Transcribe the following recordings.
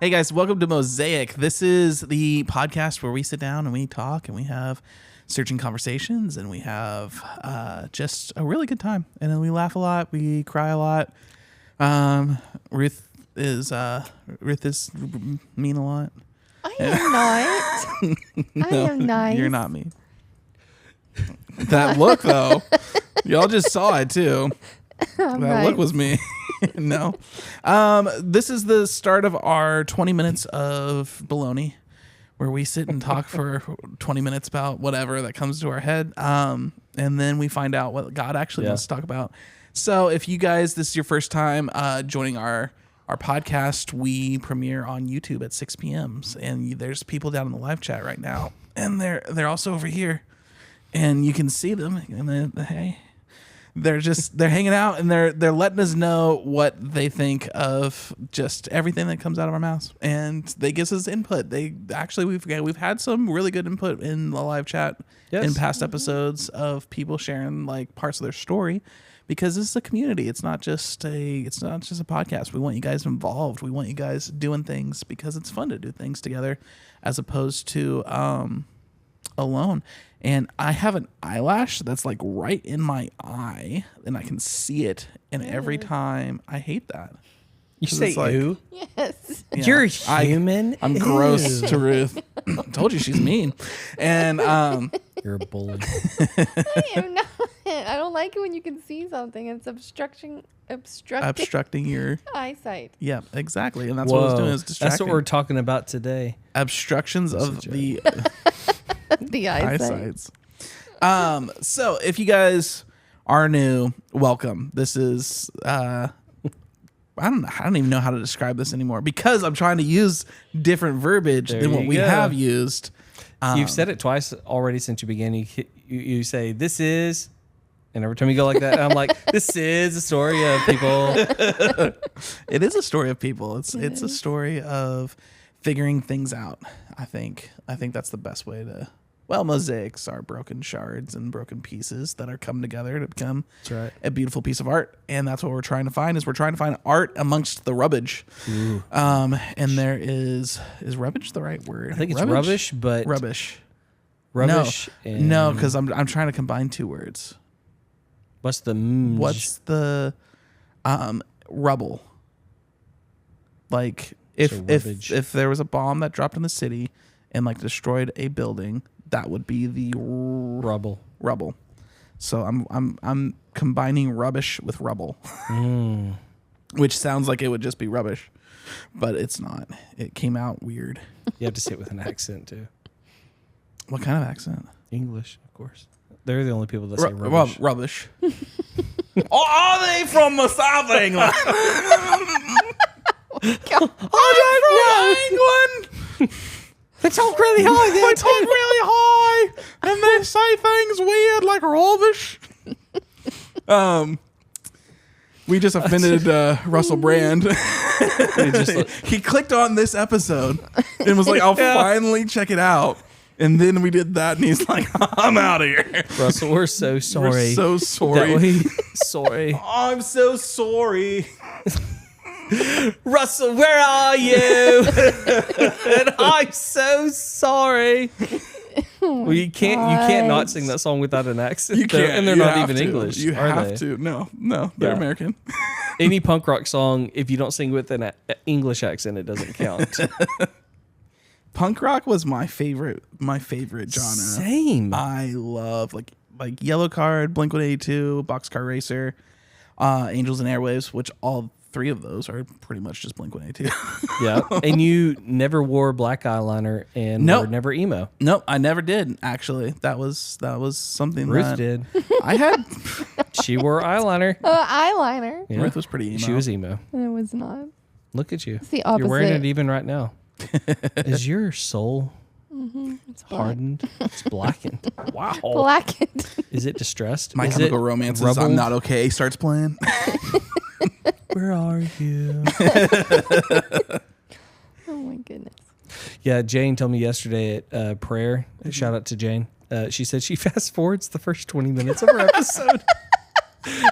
Hey guys, welcome to Mosaic. This is the podcast where we sit down and we talk and we have searching conversations and we have just a really good time. And then we laugh a lot, we cry a lot. Ruth is mean a lot. I am not. No, I am nice. You're not mean. That look though, y'all just saw it too. That look was me. No. This is the start of our 20 minutes of baloney where we sit and talk for 20 minutes about whatever that comes to our head. And then we find out what God actually wants to talk about. So if you guys, this is your first time joining our podcast, we premiere on YouTube at 6 p.m. And there's people down in the live chat right now. And they're also over here. And you can see them. And hey. They're hanging out and they're letting us know what they think of just everything that comes out of our mouths, and they give us input. We've had some really good input in the live chat in past episodes of people sharing like parts of their story, because this is a community. It's not just a podcast. We want you guys involved. We want you guys doing things because it's fun to do things together, as opposed to alone. And I have an eyelash that's like right in my eye, and I can see it. And every time, I hate that. You say like, ew? Yes. Yeah, You're human? I'm gross to Ruth. I told you she's mean. And you're a bully. I am not. I don't like it when you can see something. It's obstructing your eyesight. Yeah, exactly. And that's what I was doing, is distracting. That's what we're talking about today. Obstructions of the The eyesight. So if you guys are new, welcome. This is I don't even know how to describe this anymore, because I'm trying to use different verbiage than what we have used. You've said it twice already since you began. You say this is, and every time you go like that, I'm like, this is a story of people. It is a story of people. It's a story of figuring things out. I think that's the best way to. Well, mosaics are broken shards and broken pieces that are come together to become a beautiful piece of art. And that's what we're trying to find, we're trying to find art amongst the rubbish. Ooh. And there is rubbish the right word? I think it's rubbish, but rubbish. Rubbish. No, because I'm trying to combine two words. What's the rubble? Like if there was a bomb that dropped in the city and like destroyed a building, that would be the rubble. So I'm combining rubbish with rubble, which sounds like it would just be rubbish, but it's not. It came out weird. You have to say it with an accent too. What kind of accent? English, of course. They're the only people that say rubbish. Rubbish. Are they from the South of England? Are they from England? They talk really high. They talk really high, and they say things weird like rubbish. We just offended Russell Brand. He clicked on this episode and was like, "I'll finally check it out." And then we did that, and he's like, "I'm out of here." Russell, we're so sorry. We're so sorry. Sorry. Oh, I'm so sorry. Russell, where are you? And I'm so sorry. Well, you can't not sing that song without an accent. You can't, and they're not even English. You have to. No, they're American. Any punk rock song, if you don't sing with an English accent, it doesn't count. Punk rock was my favorite genre. Same. I love like Yellow Card, Blink-182, Boxcar Racer, Angels and Airwaves, which all three of those are pretty much just Blink-182. Yeah, and you never wore black eyeliner and were never emo. Nope, I never did. Actually, that was something Ruth did. I had. She wore eyeliner. Eyeliner. Yeah. Ruth was pretty emo. She was emo. It was not. Look at you. It's the opposite. You're wearing it even right now. Is your soul it's hardened? It's blackened. Wow. Blackened. Is it distressed? My Chemical Romance's rubbled? I'm Not Okay starts playing. Where are you? Oh my goodness. Yeah, Jane told me yesterday at prayer, shout out to Jane, she said she fast forwards the first 20 minutes of her episode.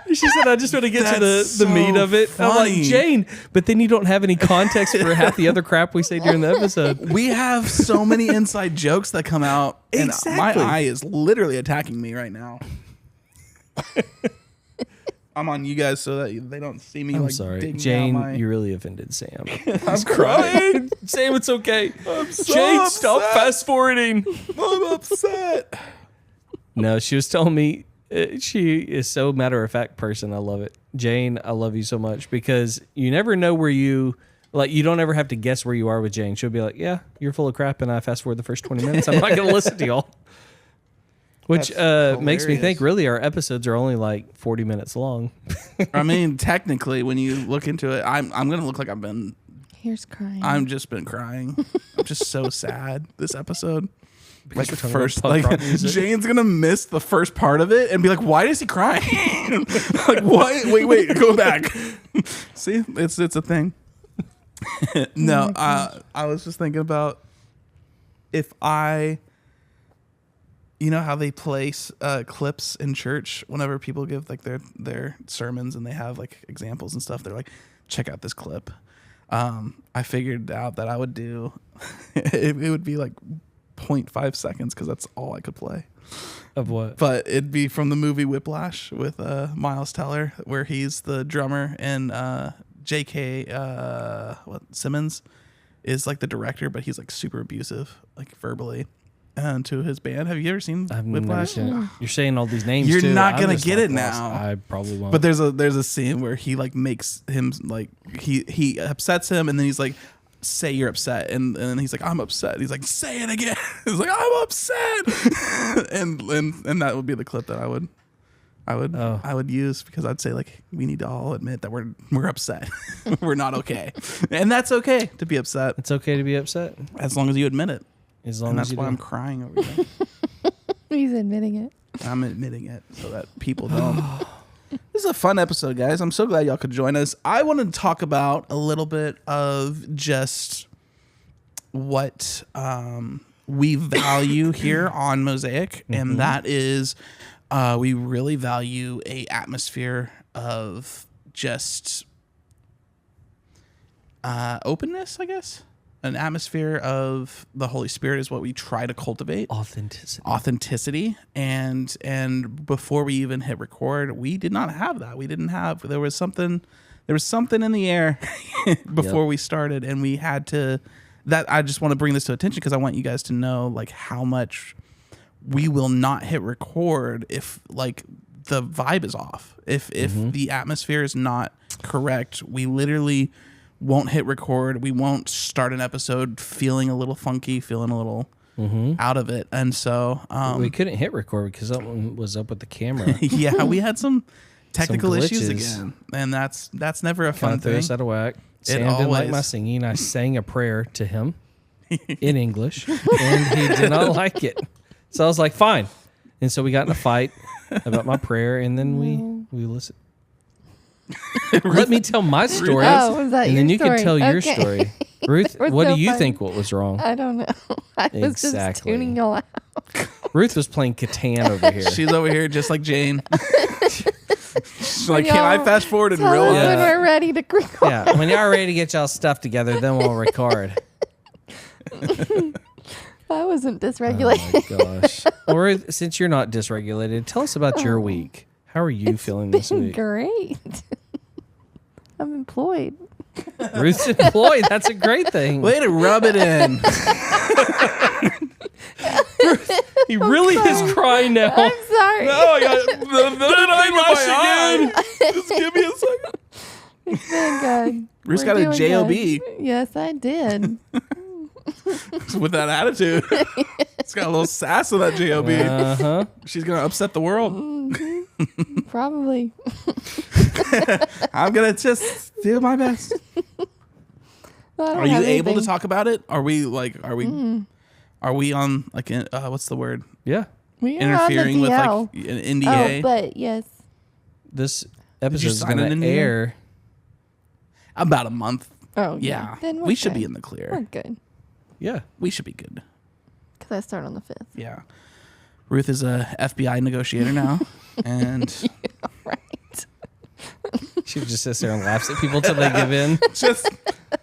She said, I just want to get to That's the meat so of it. I'm like, funny. Jane, but then you don't have any context for half the other crap we say during the episode. We have so many inside jokes that come out, and Exactly. my eye is literally attacking me right now. I'm on you guys so that they don't see me. I'm like sorry. digging Jane, out my... you really offended Sam. I'm crying. Sam, it's okay. so Jane, stop upset. fast forwarding. I'm upset. No, she was telling me she is so matter of fact person. I love it. Jane, I love you so much because you never know where you don't ever have to guess where you are with Jane. She'll be like, yeah, you're full of crap. And I fast forward the first 20 minutes. I'm not going to listen to y'all. Which makes me think really our episodes are only like 40 minutes long. I mean, technically, when you look into it, I'm going to look like Here's crying. I'm just been crying. I'm just so sad this episode. Because Like we're talking about first, punk like rock music. Jane's gonna miss the first part of it and be like, "Why is he crying?" Like, what? Wait, go back. See, it's a thing. No, I was just thinking about if you know how they play clips in church whenever people give like their sermons and they have like examples and stuff. They're like, check out this clip. I figured out that I would do it would be like 0.5 seconds because that's all I could play. Of what? But it'd be from the movie Whiplash with Miles Teller, where he's the drummer, and J.K. Simmons is like the director, but he's like super abusive, like verbally, to his band. Have you ever seen I've never Whiplash? seen it. You're saying all these names. You're too. not I'm gonna just, get like, it lost. now. I probably won't. But there's a scene where he like makes him like he upsets him, and then he's like, say you're upset, and then he's like, I'm upset. He's like, say it again. He's like, I'm upset. and that would be the clip that I would use, because I'd say like, we need to all admit that we're upset. We're not okay, and that's okay to be upset it's okay to be upset as long as you admit it. as long And as that's you why do. I'm crying over here. He's admitting it. I'm admitting it so that people don't. This is a fun episode, guys. I'm so glad y'all could join us. I want to talk about a little bit of just what we value here on Mosaic, and that is we really value a atmosphere of just openness, I guess. An atmosphere of the Holy Spirit is what we try to cultivate. Authenticity. And before we even hit record, we did not have that. There was something in the air before we started, and we had to, that I just want to bring this to attention because I want you guys to know like how much we will not hit record if like the vibe is off. If the atmosphere is not correct, we literally won't hit record. We won't start an episode feeling a little funky, feeling a little out of it. And so we couldn't hit record because something was up with the camera. yeah, we had some technical issues glitches. again, and that's never a Kind fun of threw thing. us out of whack. Sam didn't like my singing. I sang a prayer to him in English, and he did not like it. So I was like, fine. And so we got in a fight about my prayer, and then we listened. Let me tell my story, Oh, was that and your then you story? can tell your Okay. story. Ruth, That was what so do you funny. think what was wrong? I don't know. I was just Exactly. tuning y'all out. Ruth was playing Catan over here. She's over here just like Jane. She's like, Y'all can I fast forward in Tell real us life? when we're ready to record. Yeah, when y'all ready to get y'all stuff together, then we'll record. I wasn't Oh dysregulated. my gosh. Well, Ruth, since you're not dysregulated, tell us about your week. How are you feeling this Been week? great. I'm employed. Ruth's employed. That's a great thing. Way to rub it in. He really is crying now. I'm sorry. I got the eyelash again. Just give me a second. It's been good. Bruce We're got a doing J.O.B. good. Yes, I did. with that attitude. It's got a little sass in that J.O.B. Uh-huh. She's going to upset the world. Probably. I'm going to just do my best. I don't Are you have able to anything. talk about it? Are we on like what's the word? Yeah. We are on the Interfering with DL. like an NDA? Oh, but yes. This episode is sign going an to NDA? air. About a month. Oh, Yeah. Then We should be in the clear. We're good. Yeah. We should be good. Because I start on the 5th. Yeah. Ruth is a FBI negotiator now. And Right. She just sits there and laughs at people till they give in. Just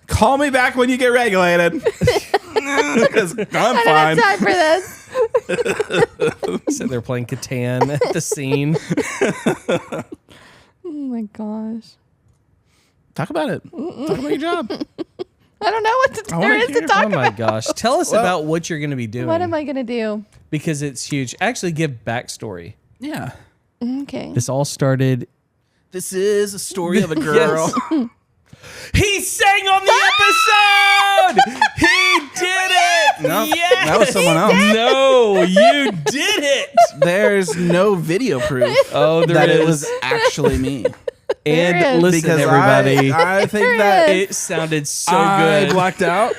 call me back when you get regulated. Because I'm I fine. don't have time for this. Sit there playing Catan at the scene. Oh my gosh. Talk about it. Talk about your job. I don't know what to wanna there is to hear. talk Oh my about. gosh. Tell us about what you're going to be doing. What am I gonna do? Because it's huge. Actually, give backstory. Yeah. Okay. This all started. This is a story of a girl. Yes. He sang on the episode. He did it. No, Yes. that was someone else. No, you did it. There's no video proof Oh, there that is. it was actually me. There And is. listen, Because everybody. I think There that is. It sounded so I good. blacked out.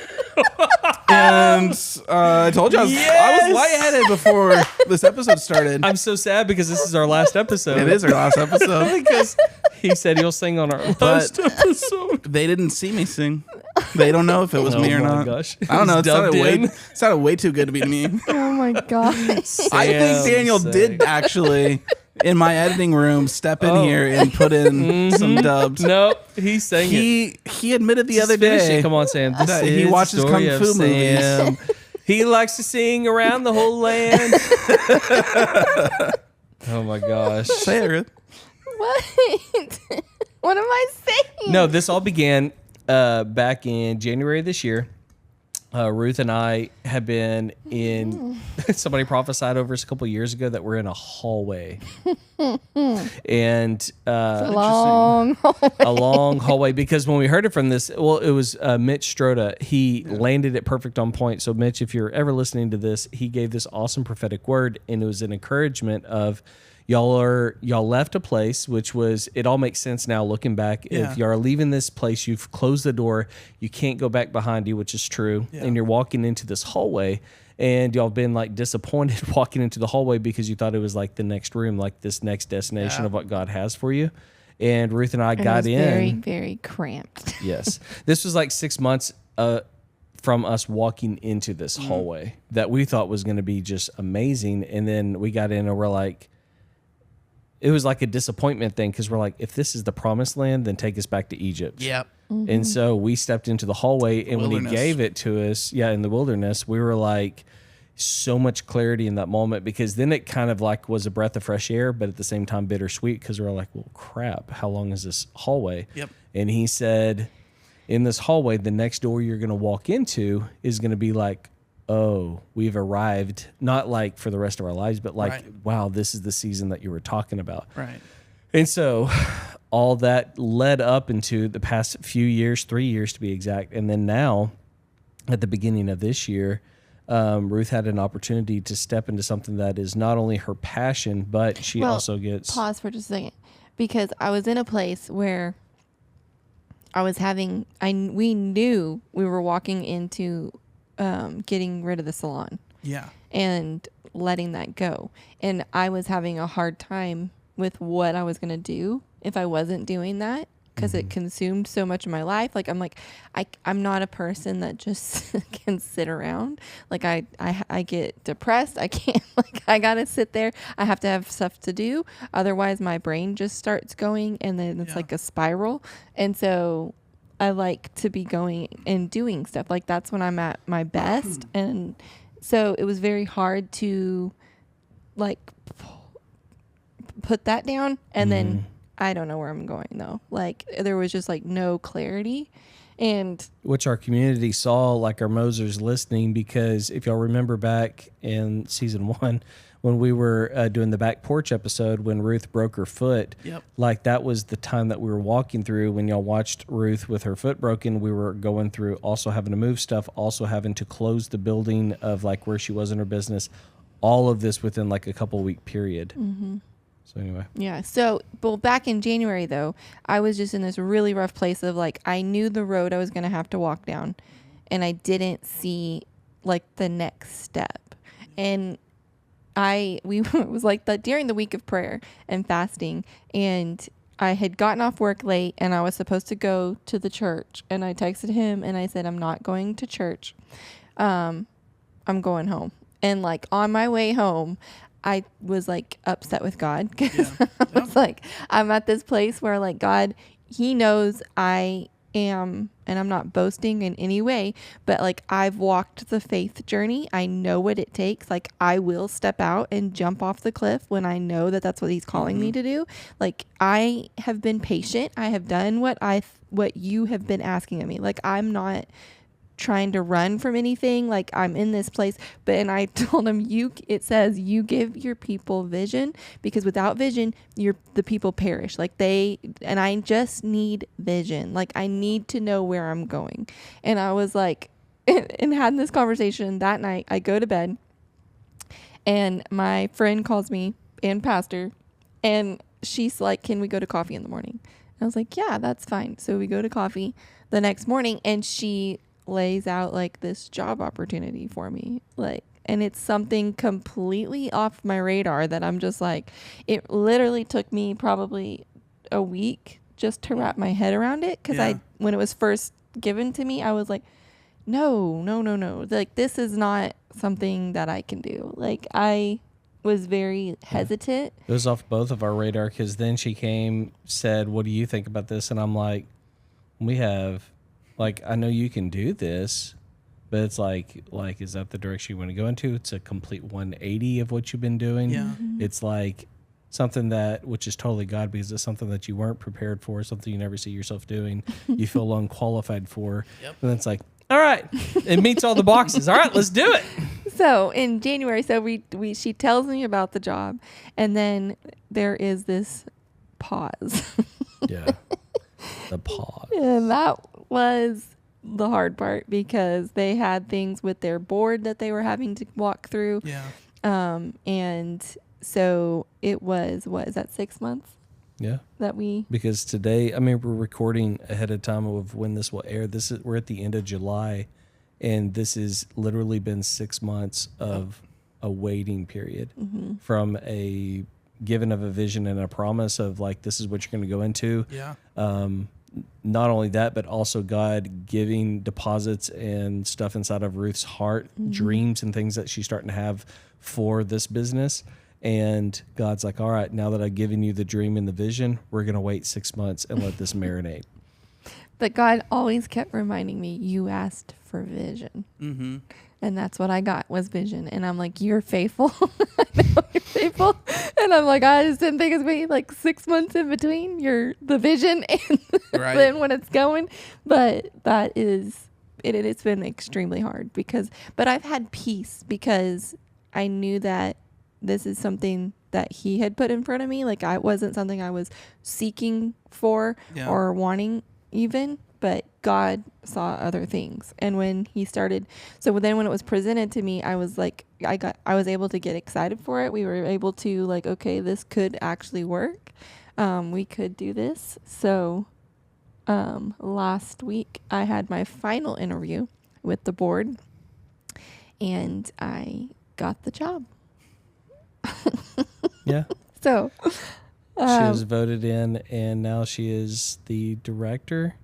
And I told you I was Yes. lightheaded before this episode started. I'm so sad because this is our last episode. It is our last episode. because he said he'll sing on our last episode. They didn't see me sing. They don't know if it was Oh me or my not. gosh. I don't know. It Dubbed sounded way too good to be me. Oh my gosh. I think Sam Daniel sang. did actually, in my editing room, step in here and put in some dubs. No, he sang it. He admitted the Just other finish day. it. Come on, Sam. This that is he the watches story Kung of Fu movies. Sam. He likes to sing around the whole land. Oh my gosh. Say it, Ruth. What? What am I saying? No, this all began back in January of this year. Ruth and I have been in. Somebody prophesied over us a couple years ago that we're in a hallway, and Long. a long hallway. Because when we heard it from this, well, it was Mitch Stroda. He landed it perfect on point. So, Mitch, if you're ever listening to this, he gave this awesome prophetic word, and it was an encouragement of. Y'all left a place, which was, it all makes sense now looking back. Yeah. If you are leaving this place, you've closed the door, you can't go back behind you, which is true. Yeah. And you're walking into this hallway, and y'all been like disappointed walking into the hallway because you thought it was like the next room, like this next destination Yeah. of what God has for you. And Ruth and I And it got was in. very, very cramped. Yes. This was like 6 months from us walking into this hallway that we thought was going to be just amazing. And then we got in and we're like, it was like a disappointment thing because we're like, if this is the promised land, then take us back to Egypt. Yep. And so we stepped into the hallway, and when he Wilderness. gave it to us, in the wilderness, we were like, so much clarity in that moment because then it kind of like was a breath of fresh air, but at the same time bittersweet because we were like, well, crap, how long is this hallway? Yep. And he said, in this hallway, the next door you're going to walk into is going to be like, oh, we've arrived, not like for the rest of our lives, but like, Right. wow, this is the season that you were talking about. Right. And so all that led up into the past few years, 3 years to be exact. And then now, at the beginning of this year, Ruth had an opportunity to step into something that is not only her passion, but she Well, also gets... Pause for just a second. Because I was in a place where I was having, we knew we were walking into getting rid of the salon Yeah. and letting that go. And I was having a hard time with what I was going to do if I wasn't doing that because it consumed so much of my life. Like, I'm not a person that just can sit around. Like I get depressed. I can't, like, I got to sit there. I have to have stuff to do. Otherwise my brain just starts going and then it's Yeah. like a spiral. And so I like to be going and doing stuff. Like that's when I'm at my best. And so it was very hard to like put that down. And then I don't know where I'm going though. Like there was just like no clarity. And which our community saw, like our Mosers listening, because if y'all remember back in season 1, when we were doing the back porch episode, when Ruth broke her foot, Yep. like that was the time that we were walking through. When y'all watched Ruth with her foot broken, we were going through also having to move stuff, also having to close the building of like where she was in her business. All of this within like a couple week period. So anyway, yeah. So, well, back in January though, I was just in this really rough place of like, I knew the road I was going to have to walk down and I didn't see like the next step. And we it was like that during the week of prayer and fasting, and I had gotten off work late and I was supposed to go to the church, and I texted him and I said, I'm not going to church. I'm going home. And like on my way home, I was like upset with God because I was like, I'm at this place where like, God, he knows I am, and I'm not boasting in any way, but like I've walked the faith journey. I know what it takes. Like I will step out and jump off the cliff when I know that that's what he's calling me to do. Like I have been patient. I have done what you have been asking of me. Like I'm not trying to run from anything. Like I'm in this place, and I told him, it says you give your people vision, because without vision, the people perish. Like and I just need vision. Like I need to know where I'm going. And I was like, and had this conversation that night. I go to bed and my friend calls me, and pastor, and she's like, can we go to coffee in the morning? And I was like, yeah, that's fine. So we go to coffee the next morning, and she lays out like this job opportunity for me, like, and it's something completely off my radar that I'm just like, it literally took me probably a week just to wrap my head around it, because when it was first given to me, I was like, no, like this is not something that I can do. Like I was very hesitant. It was off both of our radar, because then she came, said, what do you think about this? And I'm like, we have, like, I know you can do this, but it's like, is that the direction you want to go into? It's a complete 180 of what you've been doing. Yeah. Mm-hmm. It's like something which is totally God, because it's something that you weren't prepared for, something you never see yourself doing, you feel unqualified for. Yep. And it's like, all right, it meets all the boxes. All right, let's do it. So in January, she tells me about the job, and then there is this pause. Yeah. The pause. And that was the hard part, because they had things with their board that they were having to walk through. Yeah. And so it was, what is that, 6 months Yeah. that we... Because today, I mean, we're recording ahead of time of when this will air. We're at the end of July, and this has literally been 6 months of a waiting period from a giving of a vision and a promise of like, this is what you're going to go into. Yeah. Not only that, but also God giving deposits and stuff inside of Ruth's heart, dreams and things that she's starting to have for this business. And God's like, all right, now that I've given you the dream and the vision, we're going to wait 6 months and let this marinate. But God always kept reminding me, you asked for vision. Mm-hmm. And that's what I got, was vision. And I'm like, you're faithful. I know you're faithful. And I'm like, I just didn't think it's be like 6 months in between the vision and then when it's going. But that is, it's been extremely hard, but I've had peace, because I knew that this is something that he had put in front of me. Like it wasn't something I was seeking for or wanting even, but God saw other things. And when he started, so then when it was presented to me, I was like, I was able to get excited for it. We were able to like, okay, this could actually work. We could do this. So, last week I had my final interview with the board, and I got the job. Yeah. So, She was voted in, and now she is the director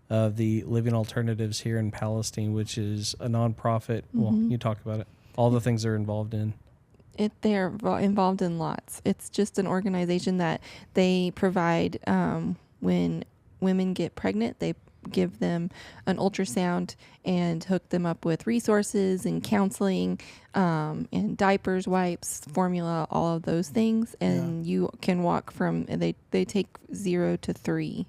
of the Living Alternatives here in Palestine, which is a nonprofit. Well, you talk about it. All the things they're involved in. They're involved in lots. It's just an organization that they provide when women get pregnant. They give them an ultrasound and hook them up with resources and counseling and diapers, wipes, formula, all of those things. And you can walk from, they take 0 to 3.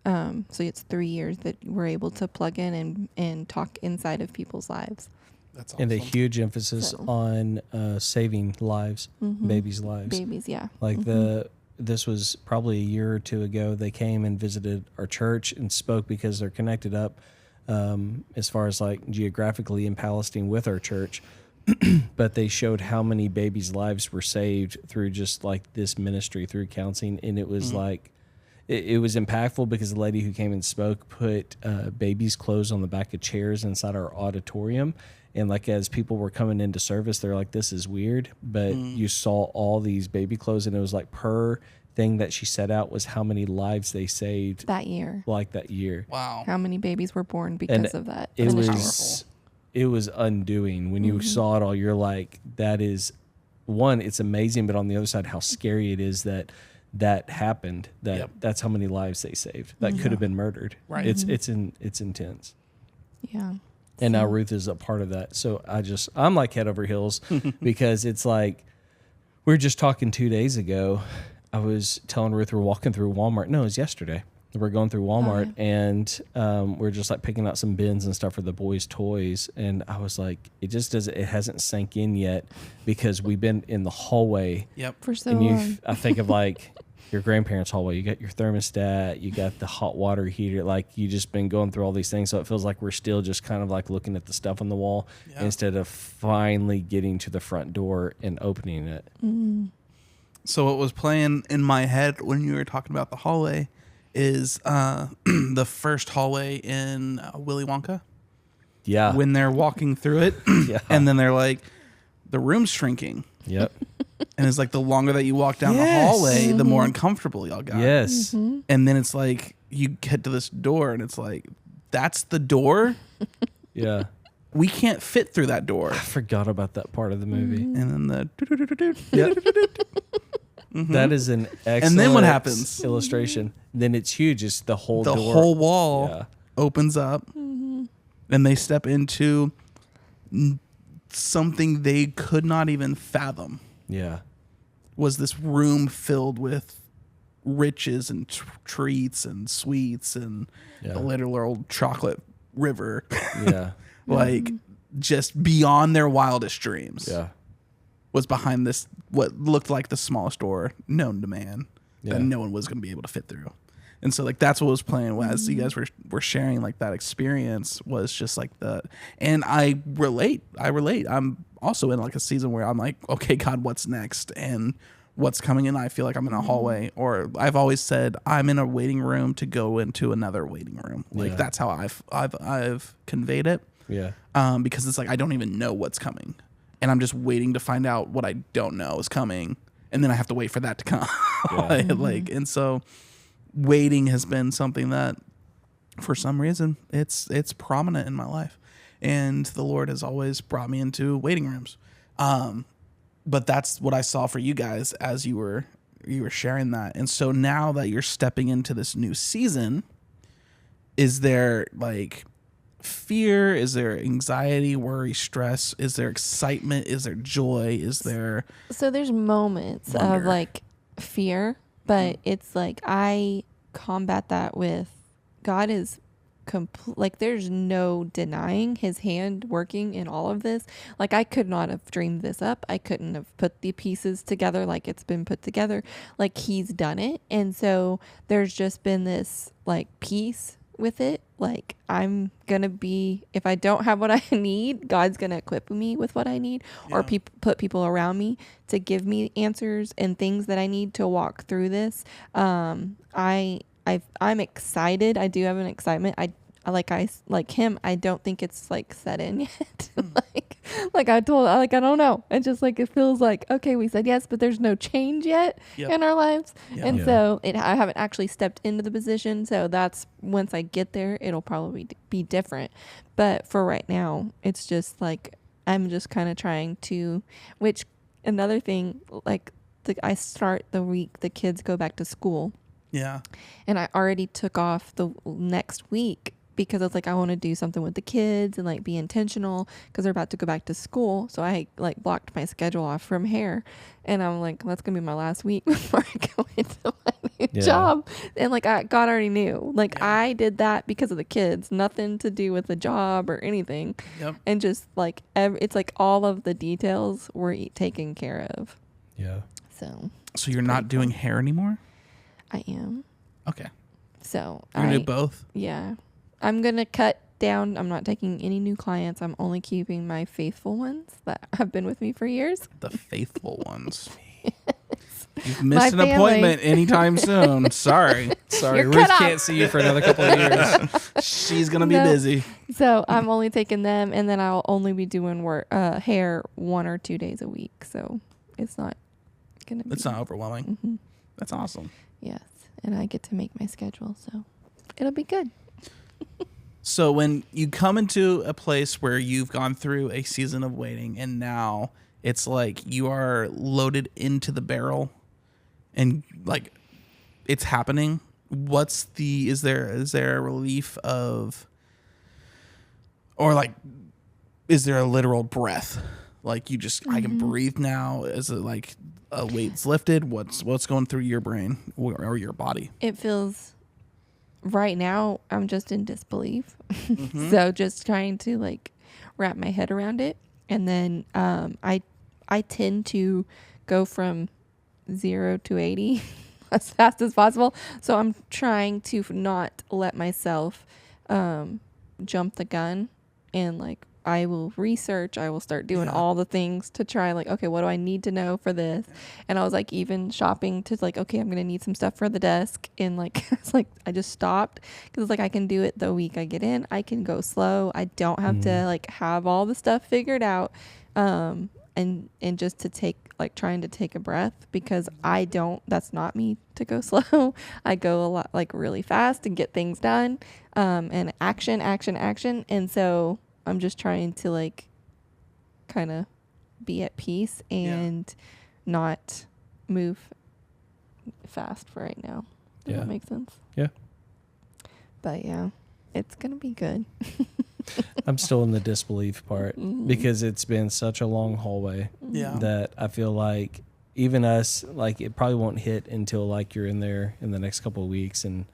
So it's 3 years that we're able to plug in and talk inside of people's lives. That's awesome. And a huge emphasis on saving lives, babies' lives. Babies, yeah. Like this was probably a year or two ago. They came and visited our church and spoke, because they're connected up as far as like geographically in Palestine with our church. But they showed how many babies' lives were saved through just like this ministry, through counseling. And it was like, it was impactful, because the lady who came and spoke put babies' clothes on the back of chairs inside our auditorium. And like as people were coming into service, they're like, this is weird. But you saw all these baby clothes, and it was like per thing that she set out was how many lives they saved That year. like that year. Wow. How many babies were born because of that? It initiative. was undoing. When you saw it all, you're like, that is, one, it's amazing, but on the other side, how scary it is that that happened. Yep. That's how many lives they saved. That could have been murdered. Right. It's intense. Yeah. And now Ruth is a part of that. So I'm like head over heels because it's like, we were just talking 2 days ago. I was telling Ruth we're walking through Walmart. No, it was yesterday. We're going through Walmart and we're just like picking out some bins and stuff for the boys' toys. And I was like, it hasn't sank in yet because we've been in the hallway. Yep. For so And long. I think of like your grandparents' hallway. You got your thermostat, you got the hot water heater. Like you just been going through all these things. So it feels like we're still just kind of like looking at the stuff on the wall instead of finally getting to the front door and opening it. So what was playing in my head when you were talking about the hallway is the first hallway in Willy Wonka. Yeah. When they're walking through it, and then they're like, the room's shrinking. Yep. And it's like the longer that you walk down the Yes. hallway, the more uncomfortable y'all got. Yes. Mm-hmm. And then it's like you get to this door, and it's like, that's the door? Yeah. We can't fit through that door. I forgot about that part of the movie. And then the That is an excellent And then what happens? illustration. Then it's huge. It's the whole the door. whole wall Yeah. opens up, and they step into something they could not even fathom. Yeah. Was this room filled with riches and treats and sweets and the literal chocolate river, Yeah. like just beyond their wildest dreams. Yeah. Was behind this what looked like the smallest door known to man Yeah. that no one was going to be able to fit through. And so like that's what was playing as you guys were sharing like that experience was just like the, and I relate. I'm also in like a season where I'm like, okay, God, what's next? And what's coming in? I feel like I'm in a hallway, or I've always said I'm in a waiting room to go into another waiting room. Like that's how I've conveyed it. Yeah. Because it's like I don't even know what's coming, and I'm just waiting to find out what I don't know is coming, and then I have to wait for that to come. Like, and so waiting has been something that, for some reason, it's prominent in my life, and the Lord has always brought me into waiting rooms. But that's what I saw for you guys as you were sharing that, and so now that you're stepping into this new season, is there like fear? Is there anxiety, worry, stress? Is there excitement? Is there joy? Is there So there's moments of wonder? like fear, but it's like I combat that with God is like there's no denying his hand working in all of this. Like I could not have dreamed this up. I couldn't have put the pieces together like it's been put together. Like he's done it. And so there's just been this like peace with it. Like I'm gonna be, if I don't have what I need, God's gonna equip me with what I need, or put people around me to give me answers and things that I need to walk through this. I'm excited. I do have an excitement. I like him. I don't think it's like set in yet. I don't know. It's just like it feels like okay, we said yes, but there's no change yet in our lives, and so I haven't actually stepped into the position. So that's once I get there, it'll probably be different. But for right now, it's just like I'm just kind of trying to. Which another thing, like I start the week the kids go back to school. Yeah. And I already took off the next week because it's like I want to do something with the kids and like be intentional because they're about to go back to school. So I like blocked my schedule off from hair, and I'm like, that's gonna be my last week before I go into my new job. And like God already knew. Like I did that because of the kids, nothing to do with the job or anything. Yep. And just like it's like all of the details were taken care of. Yeah. So you're not doing hair anymore? I am. Okay. So You're gonna do both? Yeah. I'm going to cut down. I'm not taking any new clients. I'm only keeping my faithful ones that have been with me for years. The faithful ones. You've missed an appointment anytime soon. Sorry. You're Ruth cut off. can't see you for another couple of years. She's going to be busy. So I'm only taking them, and then I'll only be doing hair 1 or 2 days a week. So it's not going to be. It's not overwhelming. Mm-hmm. That's awesome. Yes. And I get to make my schedule. So it'll be good. So when you come into a place where you've gone through a season of waiting and now it's like you are loaded into the barrel and like it's happening, is there a relief of, or like, is there a literal breath? Like you just, I can breathe now. Is it like a weight's lifted? What's going through your brain or your body? It feels right now I'm just in disbelief. So just trying to like wrap my head around it. And then I tend to go from 0 to 80 as fast as possible. So I'm trying to not let myself jump the gun, and like I will research, I will start doing all the things to try like, okay, what do I need to know for this? And I was like even shopping to like, okay, I'm going to need some stuff for the desk. And like, it's like, I just stopped because it's like, I can do it the week I get in. I can go slow. I don't have to like have all the stuff figured out. And just to take, like trying to take a breath, because that's not me to go slow. I go a lot, like really fast and get things done. And action. And so I'm just trying to like kind of be at peace and not move fast for right now. Does that make sense? Yeah. But yeah, it's going to be good. I'm still in the disbelief part because it's been such a long hallway that I feel like even us, like it probably won't hit until like you're in there in the next couple of weeks and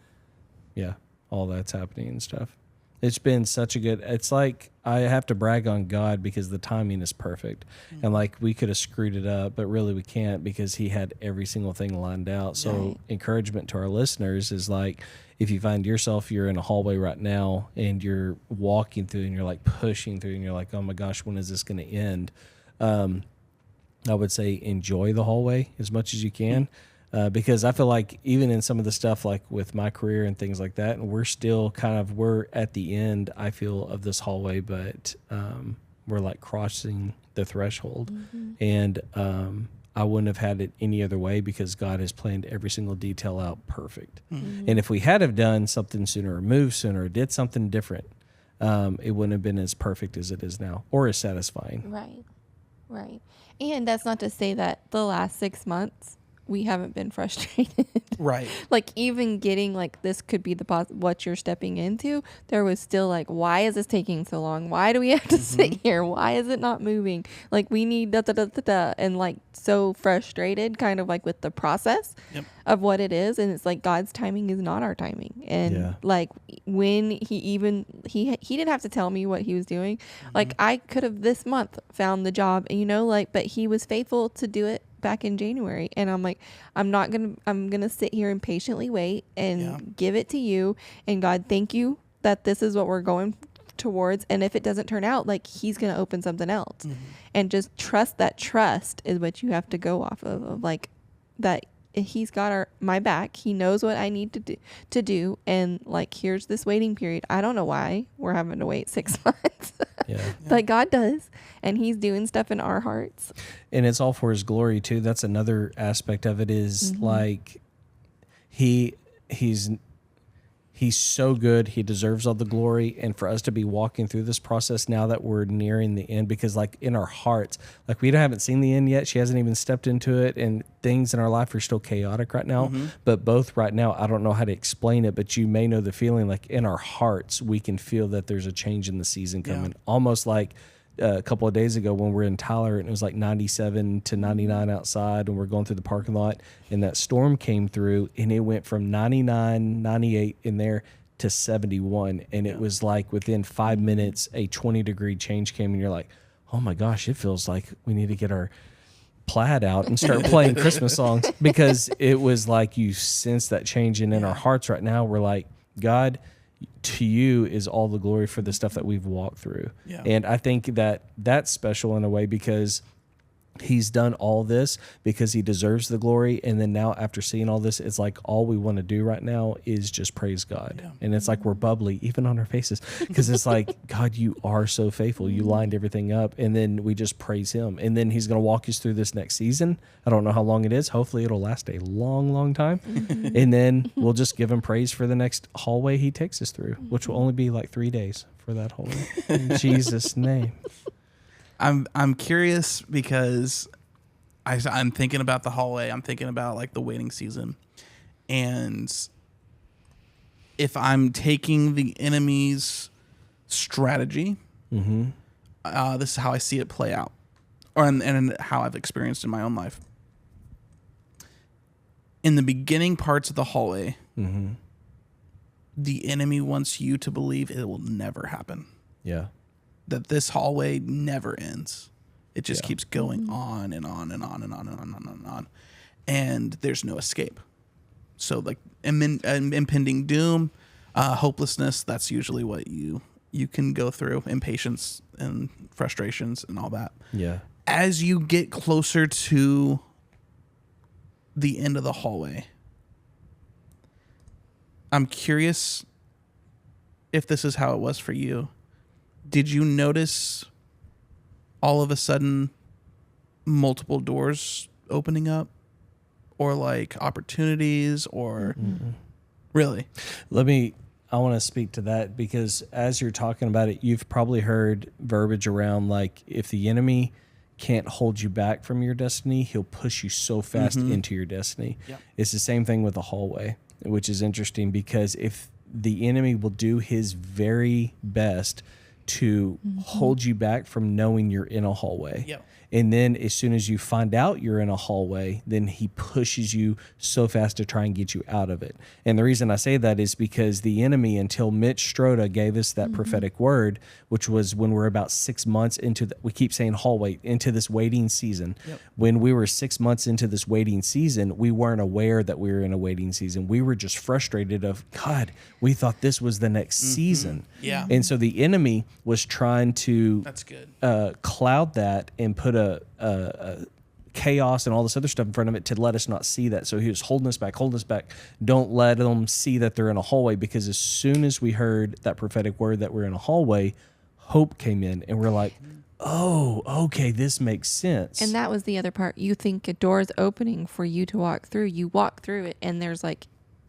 all that's happening and stuff. It's been such a good, it's like I have to brag on God because the timing is perfect. And like we could have screwed it up, but really we can't because he had every single thing lined out. So encouragement to our listeners is like, if you find yourself, you're in a hallway right now and you're walking through and you're like pushing through and you're like, oh my gosh, when is this going to end? I would say enjoy the hallway as much as you can. Because I feel like even in some of the stuff like with my career and things like that, and we're at the end, I feel, of this hallway, but we're like crossing the threshold. And I wouldn't have had it any other way because God has planned every single detail out perfect. And if we had have done something sooner or moved sooner or did something different, it wouldn't have been as perfect as it is now or as satisfying. Right. And that's not to say that the last 6 months we haven't been frustrated. Right. Like even getting like this could be what you're stepping into. There was still like, why is this taking so long? Why do we have to sit here? Why is it not moving? Like we need da. And like so frustrated kind of like with the process of what it is. And it's like God's timing is not our timing. And like when he didn't have to tell me what he was doing. Like I could have this month found the job, but he was faithful to do it back in January. And I'm like, I'm going to sit here and patiently wait and give it to you. And God, thank you that this is what we're going towards. And if it doesn't turn out, like he's going to open something else and just trust. That trust is what you have to go off of like that. He's got my back. He knows what I need to do. And like, here's this waiting period. I don't know why we're having to wait 6 months, but God does. And he's doing stuff in our hearts. And it's all for his glory too. That's another aspect of it is like he's so good. He deserves all the glory. And for us to be walking through this process now that we're nearing the end, because like in our hearts, like we haven't seen the end yet. She hasn't even stepped into it. And things in our life are still chaotic right now. But both right now, I don't know how to explain it, but you may know the feeling like in our hearts, we can feel that there's a change in the season coming. Almost like a couple of days ago when we were in Tyler and it was like 97 to 99 outside and we're going through the parking lot and that storm came through and it went from 99, 98 in there to 71. And it was like within 5 minutes, a 20-degree change came and you're like, oh my gosh, it feels like we need to get our plaid out and start playing Christmas songs, because it was like you sense that change. And in our hearts right now, we're like, God, to you is all the glory for the stuff that we've walked through. And I think that that's special in a way because he's done all this because he deserves the glory. And then now after seeing all this, it's like all we want to do right now is just praise God. And it's like we're bubbly even on our faces because it's like, God, you are so faithful. You lined everything up. And then we just praise him. And then he's going to walk us through this next season. I don't know how long it is. Hopefully it'll last a long, long time. And then we'll just give him praise for the next hallway he takes us through, which will only be like 3 days for that hallway. In Jesus' name. I'm curious because I'm thinking about the hallway. I'm thinking about like the waiting season. And if I'm taking the enemy's strategy, this is how I see it play out, and how I've experienced in my own life. In the beginning parts of the hallway, the enemy wants you to believe it will never happen. Yeah. That this hallway never ends. It just keeps going on and on and on and on and on and on and on. And there's no escape. So like impending doom, hopelessness, that's usually what you can go through. Impatience and frustrations and all that. Yeah. As you get closer to the end of the hallway, I'm curious if this is how it was for you. Did you notice all of a sudden multiple doors opening up, or like opportunities, or really? I want to speak to that, because as you're talking about it, you've probably heard verbiage around like, if the enemy can't hold you back from your destiny, he'll push you so fast into your destiny. Yep. It's the same thing with the hallway, which is interesting, because if the enemy will do his very best to hold you back from knowing you're in a hallway. Yep. And then as soon as you find out you're in a hallway, then he pushes you so fast to try and get you out of it. And the reason I say that is because the enemy, until Mitch Stroda gave us that prophetic word, which was when we're about 6 months into we keep saying hallway, into this waiting season. Yep. When we were 6 months into this waiting season, we weren't aware that we were in a waiting season. We were just frustrated of, God, we thought this was the next season. Yeah. And so the enemy was trying to That's good. Cloud that and put a chaos and all this other stuff in front of it to let us not see that. So he was holding us back. Don't let them see that they're in a hallway, because as soon as we heard that prophetic word that we're in a hallway, hope came in, and we're like, oh, okay, this makes sense. And that was the other part. You think a door is opening for you to walk through. You walk through it, and there's like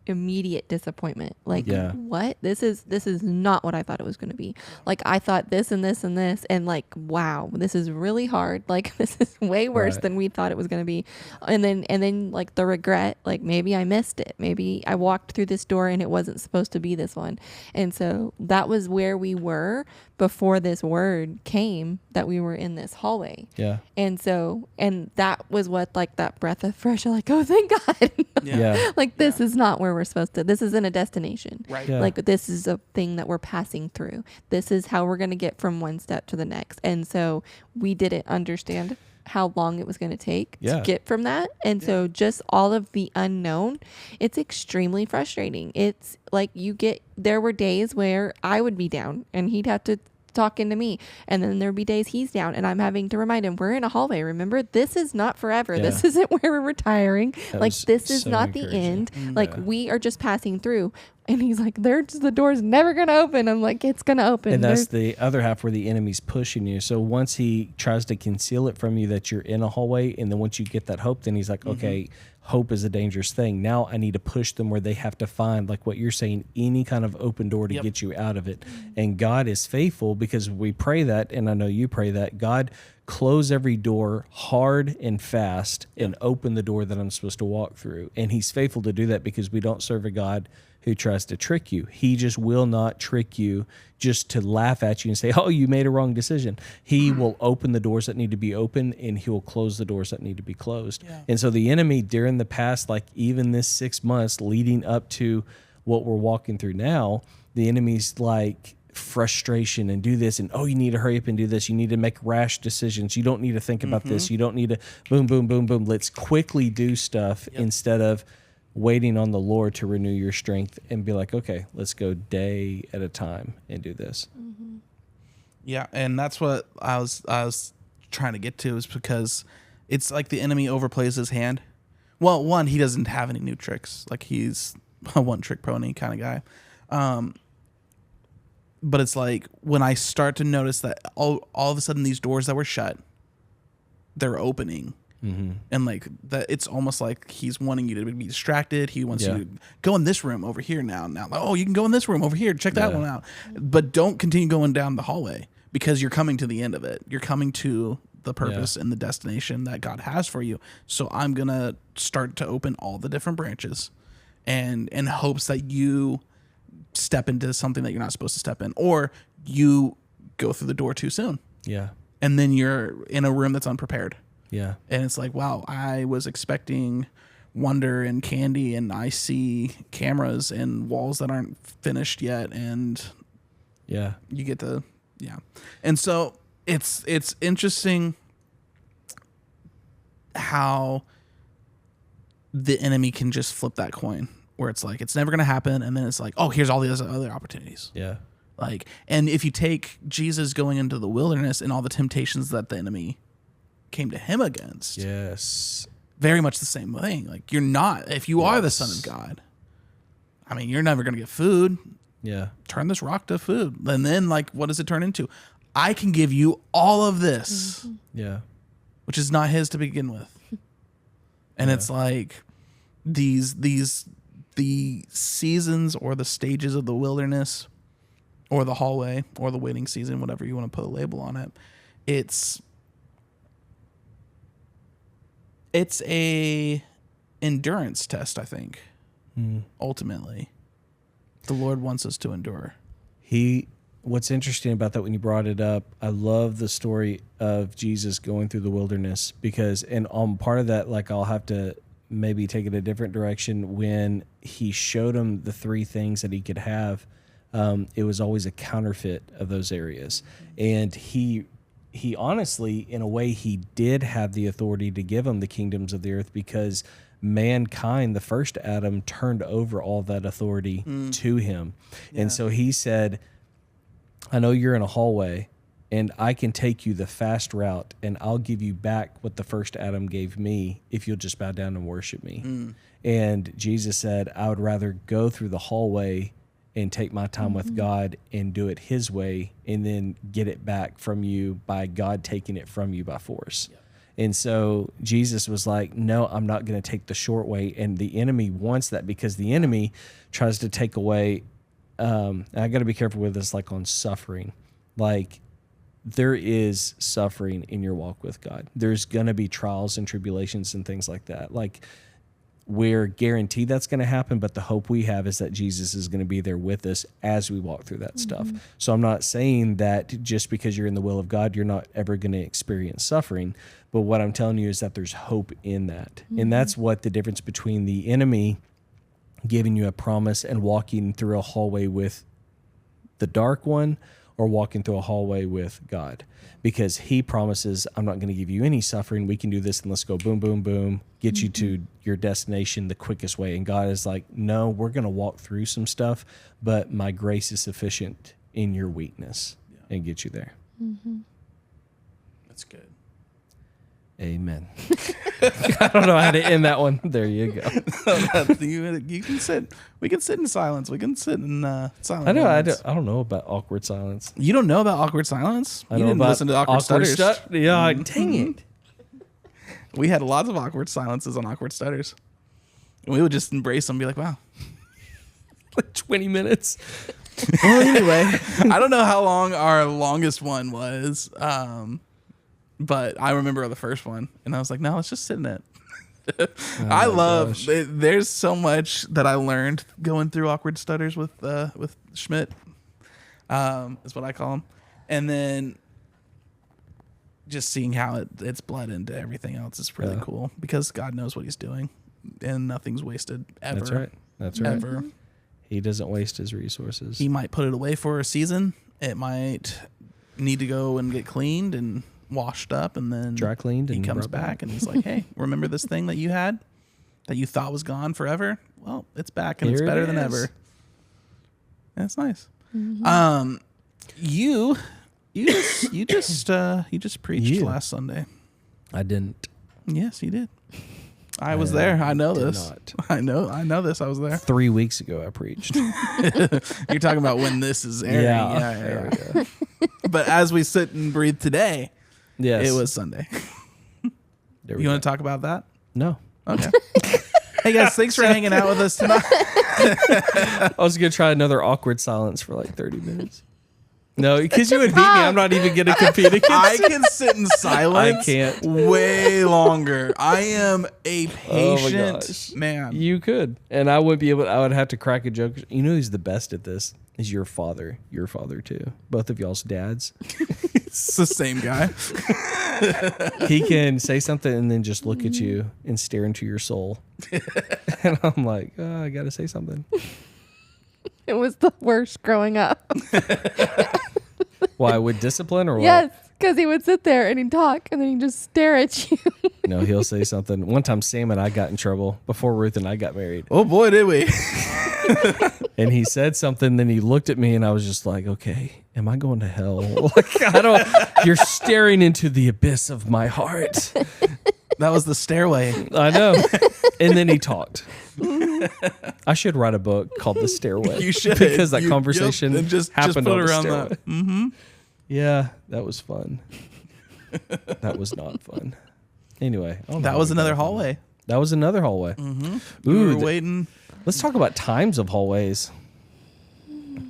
immediate disappointment. Like, what? This is not what I thought it was going to be. Like, I thought this and this and this, and like, wow, this is really hard. Like, this is way worse than we thought it was going to be. And then like the regret, like, maybe I missed it. Maybe I walked through this door and it wasn't supposed to be this one. And so that was where we were before this word came, that we were in this hallway. Yeah. And so, and that was what, like, that breath of fresh air, like, oh, thank God. Like, this is not where we're supposed to, this isn't a destination. Right. Yeah. Like, this is a thing that we're passing through. This is how we're going to get from one step to the next. And so we didn't understand how long it was going to take to get from that. And so just all of the unknown, it's extremely frustrating. It's like there were days where I would be down and he'd have to talk into me. And then there'd be days he's down and I'm having to remind him, we're in a hallway. Remember, this is not forever. This isn't where we're retiring. Like, this is not the end. Like, we are just passing through. And he's like, the door's never going to open. I'm like, it's going to open. And that's the other half where the enemy's pushing you. So once he tries to conceal it from you that you're in a hallway, and then once you get that hope, then he's like, okay, hope is a dangerous thing. Now I need to push them where they have to find, like what you're saying, any kind of open door to get you out of it. And God is faithful, because we pray that, and I know you pray that, God, close every door hard and fast and open the door that I'm supposed to walk through. And he's faithful to do that, because we don't serve a God who tries to trick you. He just will not trick you just to laugh at you and say, oh, you made a wrong decision. He will open the doors that need to be open, and he will close the doors that need to be closed. Yeah. And so the enemy during the past, like even this 6 months leading up to what we're walking through now, the enemy's like frustration and do this, and oh, you need to hurry up and do this. You need to make rash decisions. You don't need to think about this. You don't need to boom, boom, boom, boom. Let's quickly do stuff instead of waiting on the Lord to renew your strength and be like, okay, let's go day at a time and do this. Yeah, and that's what I was trying to get to, is because it's like the enemy overplays his hand. Well, one, he doesn't have any new tricks. Like, he's a one-trick pony kind of guy. But it's like when I start to notice that all of a sudden these doors that were shut, they're opening. And like that, it's almost like he's wanting you to be distracted. He wants you to go in this room over here now. Like, oh, you can go in this room over here. Check that one out. But don't continue going down the hallway, because you're coming to the end of it. You're coming to the purpose and the destination that God has for you. So I'm going to start to open all the different branches and in hopes that you step into something that you're not supposed to step in, or you go through the door too soon. Yeah. And then you're in a room that's unprepared. Yeah. And it's like, wow, I was expecting wonder and candy, and I see cameras and walls that aren't finished yet. And Yeah. you get to, And so it's interesting how the enemy can just flip that coin, where it's like, it's never going to happen. And then it's like, oh, here's all the other opportunities. Yeah. Like, and if you take Jesus going into the wilderness and all the temptations that the enemy came to him against, Yes. very much the same thing. Like, you're not, if you are the Son of God, I mean, you're never going to get food. Yeah. Turn this rock to food. And then, like, what does it turn into? I can give you all of this, Yeah. which is not his to begin with. And it's like the seasons or the stages of the wilderness or the hallway or the waiting season, whatever you want to put a label on it. It's a endurance test, I think. Ultimately, the Lord wants us to endure. What's interesting about that, when you brought it up, I love the story of Jesus going through the wilderness, because, and on part of that, like, I'll have to maybe take it a different direction. When he showed him the three things that he could have, it was always a counterfeit of those areas. And he honestly, in a way, he did have the authority to give him the kingdoms of the earth, because mankind, the first Adam, turned over all that authority to him. Yeah. And so he said, I know you're in a hallway, and I can take you the fast route, and I'll give you back what the first Adam gave me if you'll just bow down and worship me. And Jesus said, I would rather go through the hallway and take my time with God and do it his way, and then get it back from you by God taking it from you by force. Yeah. And so Jesus was like, no, I'm not going to take the short way. And the enemy wants that, because the enemy tries to take away, and I got to be careful with this, like on suffering. Like, there is suffering in your walk with God. There's going to be trials and tribulations and things like that. Like, we're guaranteed that's going to happen, but the hope we have is that Jesus is going to be there with us as we walk through that stuff. So I'm not saying that just because you're in the will of God, you're not ever going to experience suffering. But what I'm telling you is that there's hope in that. And that's what the difference between the enemy giving you a promise and walking through a hallway with the dark one, or walking through a hallway with God, because he promises, I'm not going to give you any suffering. We can do this, and let's go boom, boom, boom, get you to your destination the quickest way. And God is like, no, we're going to walk through some stuff, but my grace is sufficient in your weakness and get you there. That's good. Amen. I don't know how to end that one. There you go. You can sit. We can sit in silence. We can sit in silence. I don't know about awkward silence. You don't know about awkward silence? I You know didn't about listen to awkward stutters. Yeah, dang it. We had lots of awkward silences on awkward stutters. And we would just embrace them and be like, wow. Like 20 minutes. Well, anyway, I don't know how long our longest one was. But I remember the first one, and I was like, no, let's just sit in it. I love there's so much that I learned going through awkward stutters with Schmidt, is what I call him. And then just seeing how it's bled into everything else is really cool, because God knows what he's doing, and nothing's wasted ever. That's right. Ever. He doesn't waste his resources. He might put it away for a season. It might need to go and get cleaned and washed up, and then dry cleaned, he comes back and he's like, hey, remember this thing that you had that you thought was gone forever? Well, it's back, and it's better than ever. That's nice. You just preached last Sunday. I didn't. Yes, you did. I was there. I know this. I know this. I was there 3 weeks ago. I preached. You're talking about when this is airing. Yeah. But as we sit and breathe today, it was Sunday. You want to talk about that? No. Okay. Hey guys, thanks for hanging out with us tonight. I was gonna try another awkward silence for like 30 minutes. No, because you would beat me. I'm not even going to compete against I you. can sit in silence. I can't. Way longer. I am a Oh my patient gosh. man. You could. And I would be able, I would have to crack a joke. You know who's the best at this? Is your father. Your father, too. Both of y'all's dads. It's the same guy. He can say something and then just look at you and stare into your soul. And I'm like, oh, I got to say something. It was the worst growing up. Why, with discipline or what? Yes, because he would sit there and he'd talk and then he'd just stare at you. No, he'll say something. One time, Sam and I got in trouble before Ruth and I got married. Oh boy, did we. And he said something, then he looked at me and I was just like, okay, am I going to hell? Like, I don't, you're staring into the abyss of my heart. That was the stairway. I know. And then he talked. I should write a book called The Stairway. You should. Because that conversation and just happened put on it the around stairway. that. Mm-hmm. Yeah, that was fun. That was not fun. Anyway. I don't know That how was we another got from hallway. That was another hallway. Mm-hmm. Ooh, We were waiting. let's talk about times of hallways.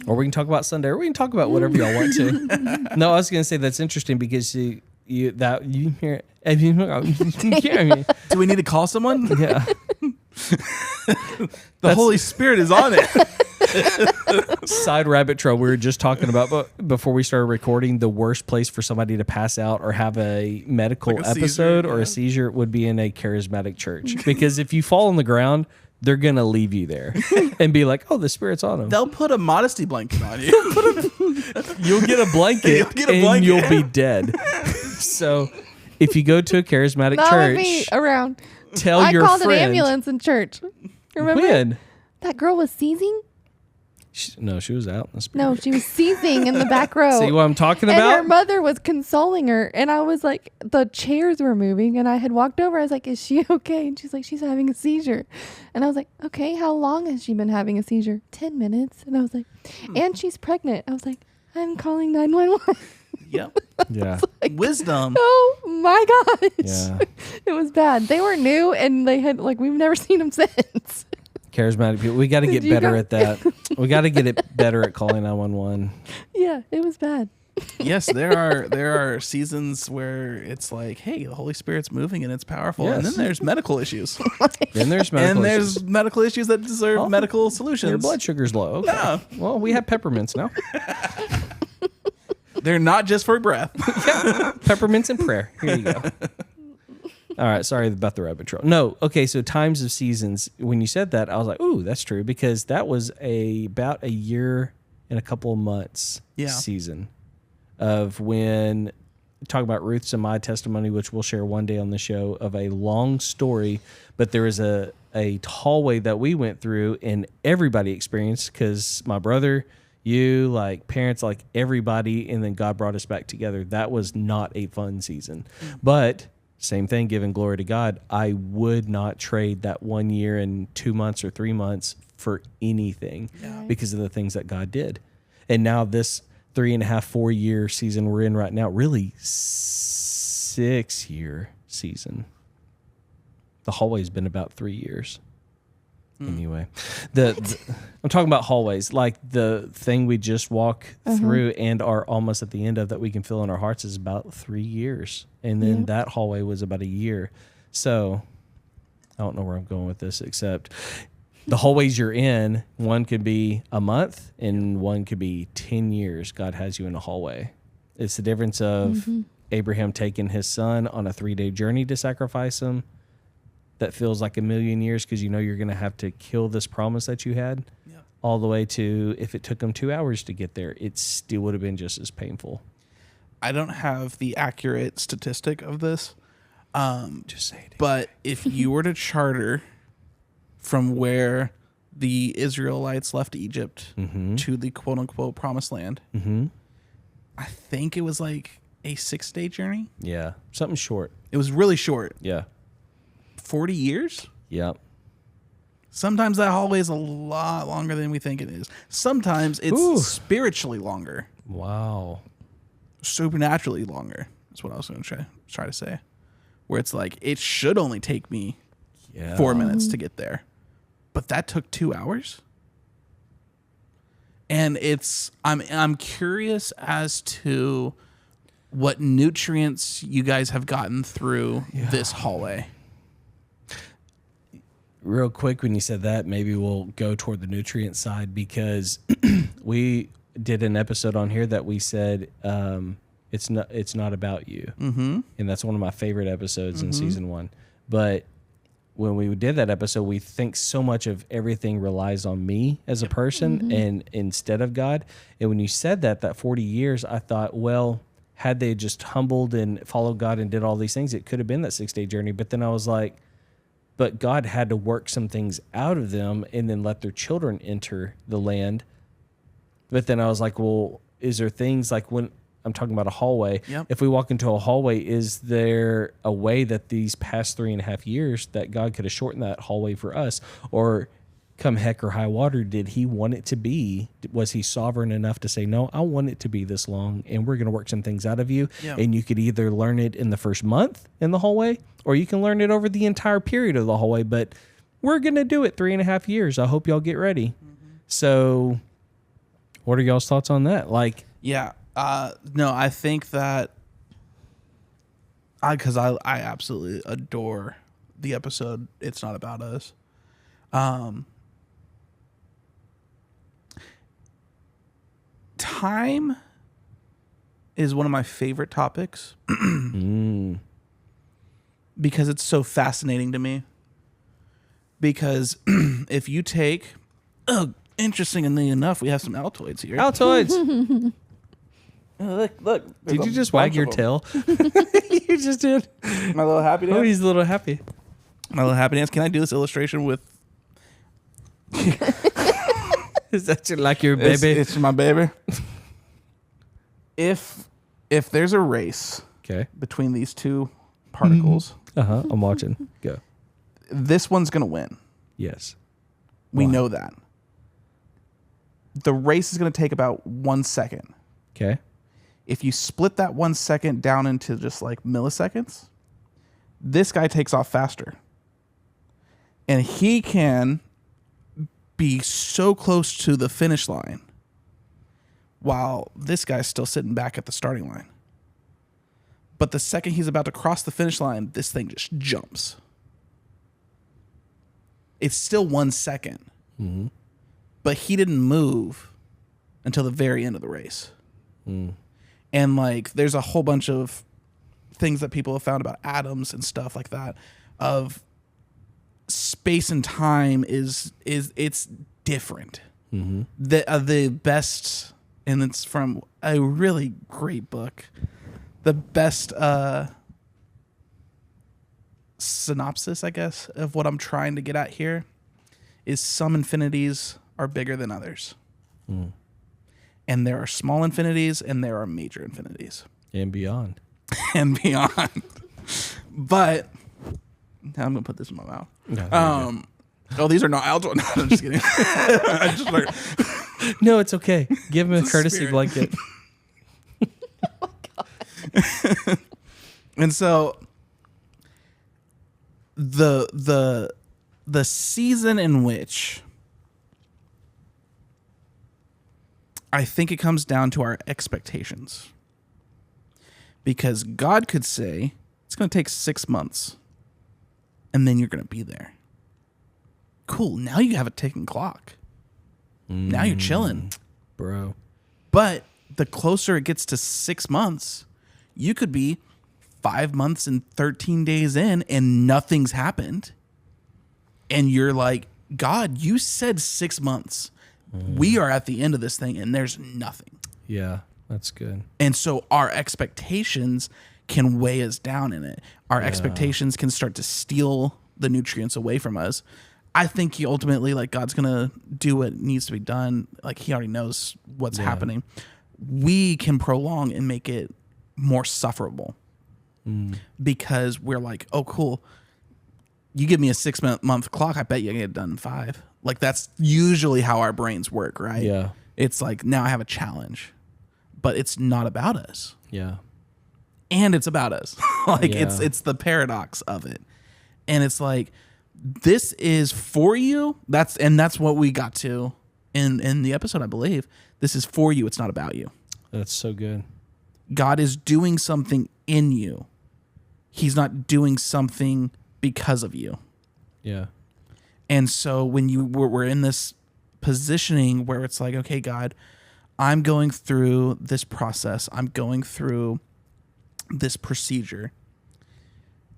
Or we can talk about Sunday, or we can talk about whatever y'all want to. No, I was going to say that's interesting because you hear it. Do we need to call someone? Yeah. The Holy Spirit is on it. Side rabbit trail we were just talking about before we started recording. The worst place for somebody to pass out or have a medical Like a seizure, episode or yeah. a seizure would be in a charismatic church. Because if you fall on the ground, they're going to leave you there and be like, oh, the Spirit's on them. They'll put a modesty blanket on you. You'll get a blanket, You'll get a and blanket. you'll be dead. So if you go to a charismatic Not with me church, around. tell I your called friend. an ambulance in church. Remember? When? That girl was seizing? No, she was out in the Spirit. No, she was seizing in the back row. See what I'm talking and her about? mother was consoling her. And I was like, the chairs were moving. And I had walked over. I was like, is she okay? And she's like, she's having a seizure. And I was like, okay, how long has she been having a seizure? 10 minutes. And I was like, and she's pregnant. I was like, I'm calling 911. Yep. Yeah. Wisdom. Oh my gosh. Yeah. It was bad. They were new and they had, like, we've never seen them since. Charismatic people. We got to get Did you better go- at that. We got to get it better at calling 911. Yeah, it was bad. Yes, there are seasons where it's like, hey, the Holy Spirit's moving and it's powerful. And then Yes. there's medical issues. Then there's medical and there's issues. medical issues that deserve Oh, medical solutions. Your blood sugar's low. Okay. Yeah. Well, we have peppermints now. They're not just for breath. Peppermints and prayer. Here you go. All right, sorry about the rabbit trail. No, okay, so times of seasons. When you said that, I was like, ooh, that's true, because that was about a year and a couple of months season of when, talk about Ruth's and my testimony, which we'll share one day on the show, of a long story, but there was a hallway that we went through and everybody experienced, because my brother, you, like parents, like everybody, and then God brought us back together. That was not a fun season. But same thing, giving glory to God, I would not trade that 1 year and 2 months or 3 months for anything because of the things that God did. And now this 3.5, 4 year season we're in right now, really 6 year season. The hallway's been about 3 years. Anyway, I'm talking about hallways, like the thing we just walk through and are almost at the end of that we can feel in our hearts is about 3 years. And then that hallway was about a year. So I don't know where I'm going with this, except the hallways you're in, one could be a month and one could be 10 years. God has you in a hallway. It's the difference of Abraham taking his son on a 3-day journey to sacrifice him. That feels like a million years because you know you're going to have to kill this promise that you had, all the way to if it took them 2 hours to get there, it still would have been just as painful. I don't have the accurate statistic of this. Just say it. But if you were to charter from where the Israelites left Egypt to the quote unquote promised land, I think it was like a 6-day journey. Yeah, something short. It was really short. Yeah. 40 years? Yep. Sometimes that hallway is a lot longer than we think it is. Sometimes it's Ooh. spiritually longer, Wow. supernaturally longer. That's what I was going to try to say. Where it's like, it should only take me Yeah. 4 minutes to get there. But that took 2 hours? And I'm curious as to what nutrients you guys have gotten through this hallway. Real quick, when you said that, maybe we'll go toward the nutrient side, because we did an episode on here that we said it's not about you, and that's one of my favorite episodes in season 1. But when we did that episode, we think so much of everything relies on me as a person and instead of God. And when you said that 40 years, I thought, well, had they just humbled and followed God and did all these things, it could have been that 6-day journey. But then I was like, but God had to work some things out of them and then let their children enter the land. But then I was like, well, is there things like when I'm talking about a hallway, if we walk into a hallway, is there a way that these past 3.5 years that God could have shortened that hallway for us? Or come heck or high water, did he want it to be? Was he sovereign enough to say, no, I want it to be this long, and we're going to work some things out of you? And you could either learn it in the first month in the hallway, or you can learn it over the entire period of the hallway. But we're going to do it 3.5 years. I hope y'all get ready. So what are y'all's thoughts on that? Like, no, I think that because I absolutely adore the episode It's Not About Us. Time is one of my favorite topics because it's so fascinating to me. Because if you take, interestingly enough, we have some Altoids here. Altoids. Look. Did you just wag your tail? You just did. My little happy dance. Oh, he's a little happy. My little happy dance. Can I do this illustration with? Is that your baby? It's my baby. If there's a race, between these two particles, I'm watching. Go. This one's gonna win. Yes, we know that. The race is gonna take about 1 second. Okay. If you split that 1 second down into just like milliseconds, this guy takes off faster, and he can be so close to the finish line while this guy's still sitting back at the starting line. But the second he's about to cross the finish line, this thing just jumps. It's still 1 second, but he didn't move until the very end of the race. And like, there's a whole bunch of things that people have found about atoms and stuff like that, of space and time is it's different. The best, and it's from a really great book. The best synopsis, I guess, of what I'm trying to get at here is some infinities are bigger than others. And there are small infinities and there are major infinities. And beyond. And beyond. But I'm going to put this in my mouth. Oh, these are not Alto. No, I'm just kidding. No, it's okay. Give him a courtesy blanket. Oh, God. And so the season in which I think it comes down to our expectations. Because God could say, it's going to take 6 months, and then you're going to be there. Cool. Now you have a ticking clock. Now you're chilling. Bro. But the closer it gets to 6 months, you could be 5 months and 13 days in and nothing's happened. And you're like, God, you said 6 months. We are at the end of this thing and there's nothing. Yeah, that's good. And so our expectations can weigh us down in it. Our expectations can start to steal the nutrients away from us. I think he ultimately, like, God's going to do what needs to be done. Like, he already knows what's happening. We can prolong and make it more sufferable because we're like, oh, cool. You give me a 6 month clock, I bet you get it done in 5. Like, that's usually how our brains work, right? Yeah. It's like, now I have a challenge, but it's not about us. Yeah. And it's about us. It's the paradox of it. And it's like, this is for you. That's what we got to in the episode, I believe, this is for you. It's not about you. That's so good. God is doing something in you. He's not doing something because of you. Yeah. And so when we're in this positioning where it's like, okay, God, I'm going through this process. I'm going through this procedure.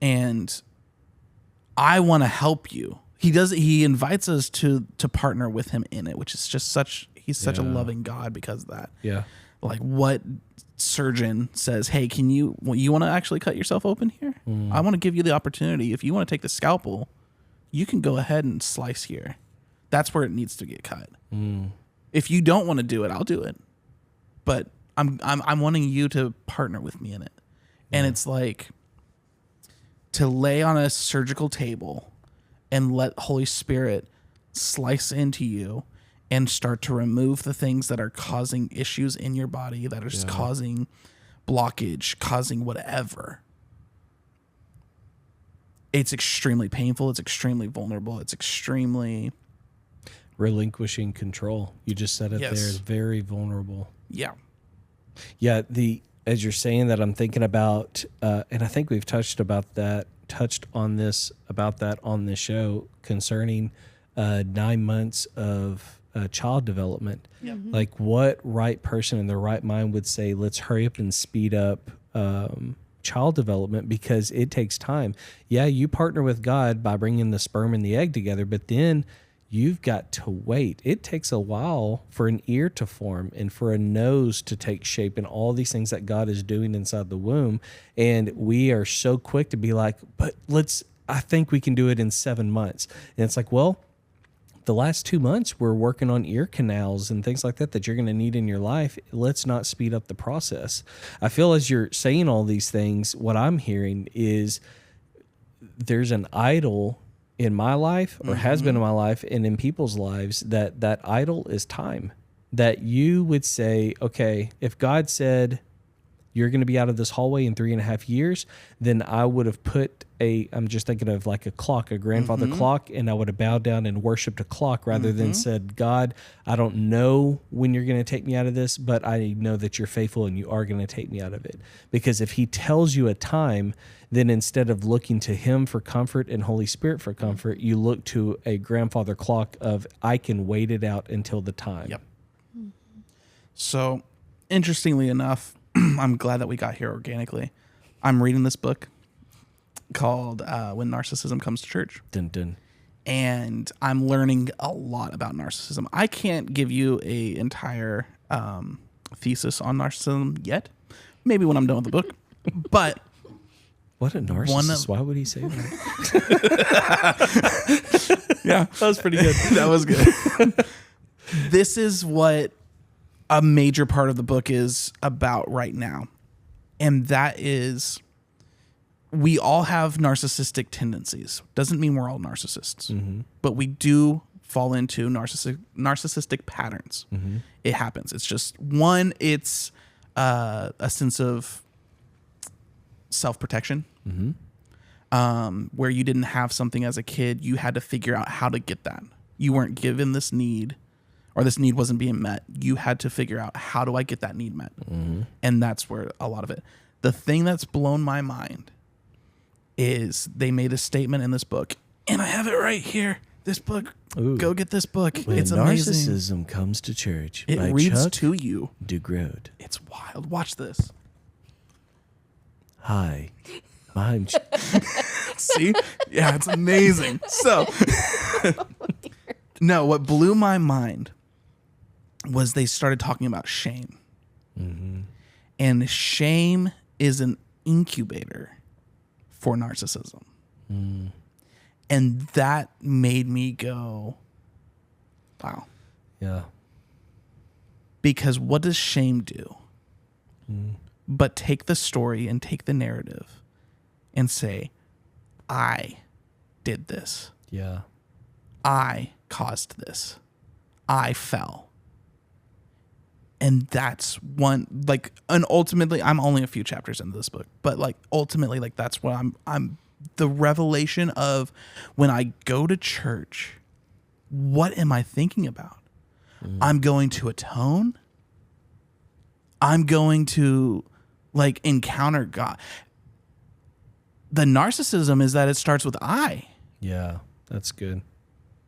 And I want to help you. He invites us to partner with him in it, which is just he's such a loving God because of that. Yeah. Like, what surgeon says, hey, you want to actually cut yourself open here? I want to give you the opportunity. If you want to take the scalpel, you can go ahead and slice here. That's where it needs to get cut. If you don't want to do it, I'll do it. But I'm wanting you to partner with me in it. And it's like to lay on a surgical table and let Holy Spirit slice into you and start to remove the things that are causing issues in your body, that are just causing blockage, causing whatever. It's extremely painful. It's extremely vulnerable. It's extremely... relinquishing control. You just said it Yes. there. It's very vulnerable. Yeah. Yeah. As you're saying that, I'm thinking about, and I think we've touched on that on this show concerning 9 months of child development. Yep. Like, what right person in their right mind would say, let's hurry up and speed up child development, because it takes time. Yeah, you partner with God by bringing the sperm and the egg together, but then you've got to wait. It takes a while for an ear to form and for a nose to take shape and all these things that God is doing inside the womb. And we are so quick to be like, but I think we can do it in 7 months. And it's like, well, the last 2 months we're working on ear canals and things like that you're going to need in your life. Let's not speed up the process. I feel as you're saying all these things, what I'm hearing is there's an idol in my life, or has been in my life and in people's lives, that idol is time. That you would say, okay, if God said you're going to be out of this hallway in 3.5 years, then I would have put I'm just thinking of like a clock, a grandfather clock, and I would have bowed down and worshiped a clock rather than said, God, I don't know when you're going to take me out of this, but I know that you're faithful and you are going to take me out of it. Because if he tells you a time, then instead of looking to him for comfort and Holy Spirit for comfort, you look to a grandfather clock of, I can wait it out until the time. Yep. So, interestingly enough, I'm glad that we got here organically. I'm reading this book called When Narcissism Comes to Church. Dun, dun. And I'm learning a lot about narcissism. I can't give you a entire thesis on narcissism yet. Maybe when I'm done with the book. But what a narcissist. Why would he say that? Yeah. That was pretty good. That was good. This is what a major part of the book is about right now. And that is, we all have narcissistic tendencies. Doesn't mean we're all narcissists, but we do fall into narcissistic patterns. It happens. It's just one, it's a sense of self-protection. Where you didn't have something as a kid, you had to figure out how to get that. You weren't given this need, or this need wasn't being met. You had to figure out, how do I get that need met? And that's where a lot of it. The thing that's blown my mind is they made a statement in this book, and I have it right here. This book, go get this book. When it's amazing. Narcissism Comes to Church. It by reads Chuck to you. DeGrode. It's wild. Watch this. Hi, I'm. See? Yeah, it's amazing. So, no, what blew my mind was they started talking about shame. And shame is an incubator for narcissism. And that made me go, wow. Yeah. Because what does shame do? But take the story and take the narrative and say, I did this. Yeah. I caused this. I fell. And that's one, like, and ultimately, I'm only a few chapters into this book, but like, ultimately, like, that's what I'm the revelation of when I go to church, what am I thinking about? I'm going to atone. I'm going to like encounter God. The narcissism is that it starts with I. Yeah, that's good.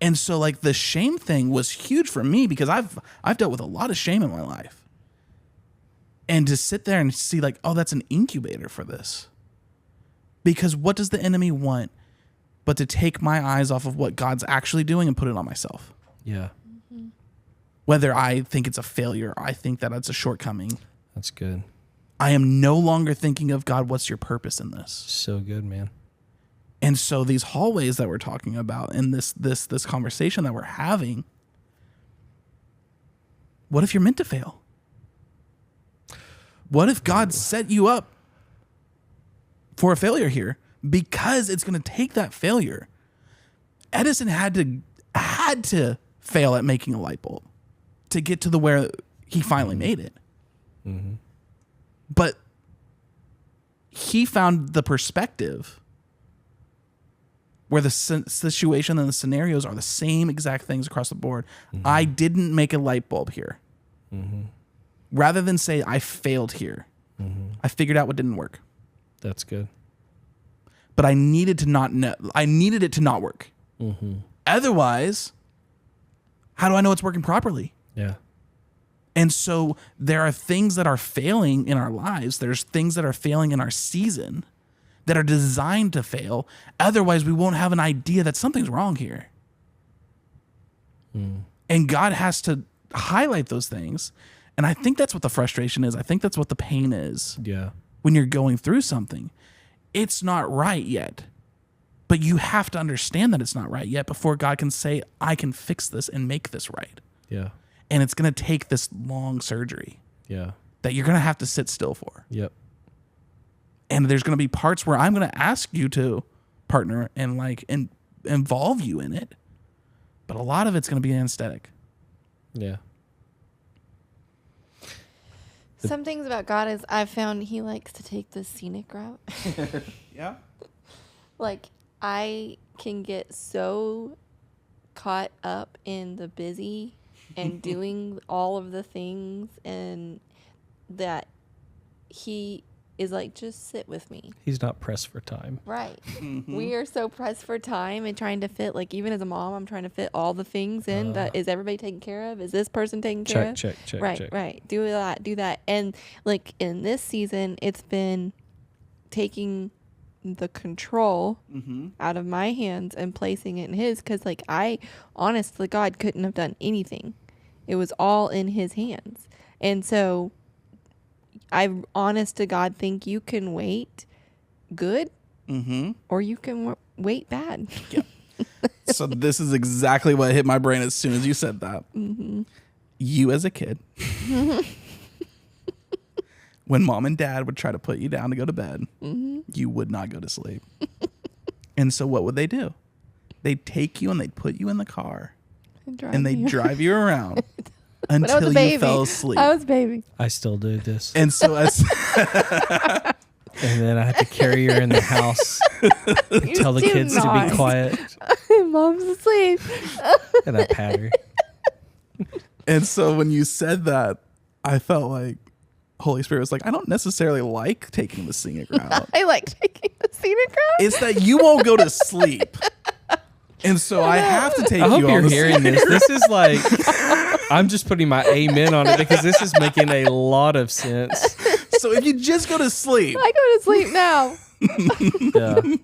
And so like the shame thing was huge for me because I've dealt with a lot of shame in my life. And to sit there and see like, oh, that's an incubator for this. Because what does the enemy want but to take my eyes off of what God's actually doing and put it on myself? Yeah. Whether I think it's a failure, or I think that it's a shortcoming. That's good. I am no longer thinking of God, what's your purpose in this? So good, man. And so these hallways that we're talking about and this conversation that we're having, what if you're meant to fail? What if God set you up for a failure here? Because it's going to take that failure. Edison had to fail at making a light bulb to get to the where he finally made it. Mm-hmm. But he found the perspective where the situation and the scenarios are the same exact things across the board. Mm-hmm. I didn't make a light bulb here. Mm-hmm. Rather than say I failed here, I figured out what didn't work. That's good. But I needed to not know. I needed it to not work. Mm-hmm. Otherwise, how do I know it's working properly? Yeah. And so there are things that are failing in our lives. There's things that are failing in our season that are designed to fail. Otherwise, we won't have an idea that something's wrong here. And God has to highlight those things. And I think that's what the frustration is. I think that's what the pain is. Yeah. When you're going through something. It's not right yet. But you have to understand that it's not right yet before God can say, I can fix this and make this right. Yeah. And it's going to take this long surgery. Yeah. That you're going to have to sit still for. Yep. And there's going to be parts where I'm going to ask you to partner and like involve you in it. But a lot of it's going to be anesthetic. Yeah. Some things about God is I've found he likes to take the scenic route. Yeah. Like I can get so caught up in the busy and doing all of the things and that he is like, just sit with me. He's not pressed for time. Right. We are so pressed for time and trying to fit, like even as a mom, I'm trying to fit all the things in. That is everybody taken care of? Is this person taken care of? Check. Right. Do that. And like in this season, it's been taking the control out of my hands and placing it in his. Cause like honestly, God couldn't have done anything. It was all in his hands. And so I honest to God think you can wait good or you can wait bad. Yeah. So this is exactly what hit my brain as soon as you said that. You as a kid, when mom and dad would try to put you down to go to bed, you would not go to sleep. And so what would they do? They'd take you and they'd put you in the car and they'd drive you around. Until you fell asleep. I was a baby. I still do this. And so as and then I had to carry her in the house, tell the kids to be quiet. Mom's asleep. And I pat her. And so when you said that, I felt like Holy Spirit was like, I don't necessarily like taking the scenic route. I like taking the scenic route. It's that you won't go to sleep. And so I have to take you on. I hope you're the hearing this. This is like, I'm just putting my amen on it because this is making a lot of sense. So if you just go to sleep. I go to sleep now. Yeah.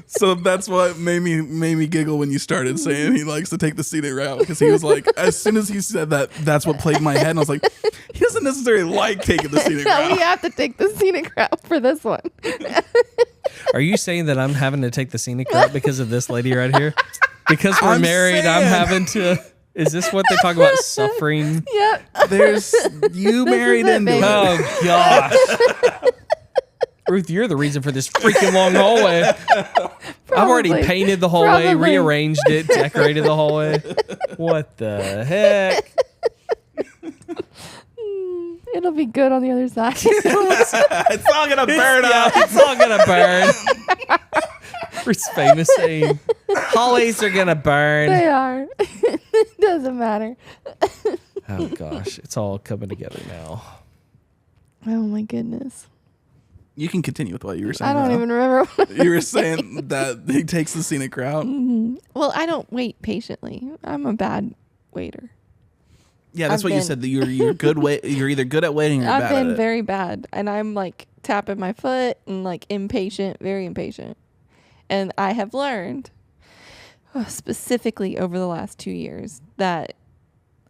So that's what made me giggle when you started saying he likes to take the scenic route, because he was like, as soon as he said that, that's what played in my head, and I was like, he doesn't necessarily like taking the scenic route. We have to take the scenic route for this one. Are you saying that I'm having to take the scenic route because of this lady right here? Because we're married, I'm having to. Is this what they talk about, suffering? Yep. There's you married into it. Oh gosh. Ruth, you're the reason for this freaking long hallway. I've already painted the hallway, rearranged it, decorated the hallway. What the heck? It'll be good on the other side. It's all gonna burn up. It's all gonna burn. Ruth's famous saying, hallways are gonna burn. They are. doesn't matter. Oh gosh, it's all coming together now. Oh my goodness. You can continue with what you were saying. I don't now. even remember. You were saying that he takes the scenic route. Well, I don't wait patiently. I'm a bad waiter. Yeah, that's what you said. That you're good. You're either good at waiting or I've bad at been it. very bad, and I'm like tapping my foot and like impatient, very impatient. And I have learned, specifically over the last 2 years, that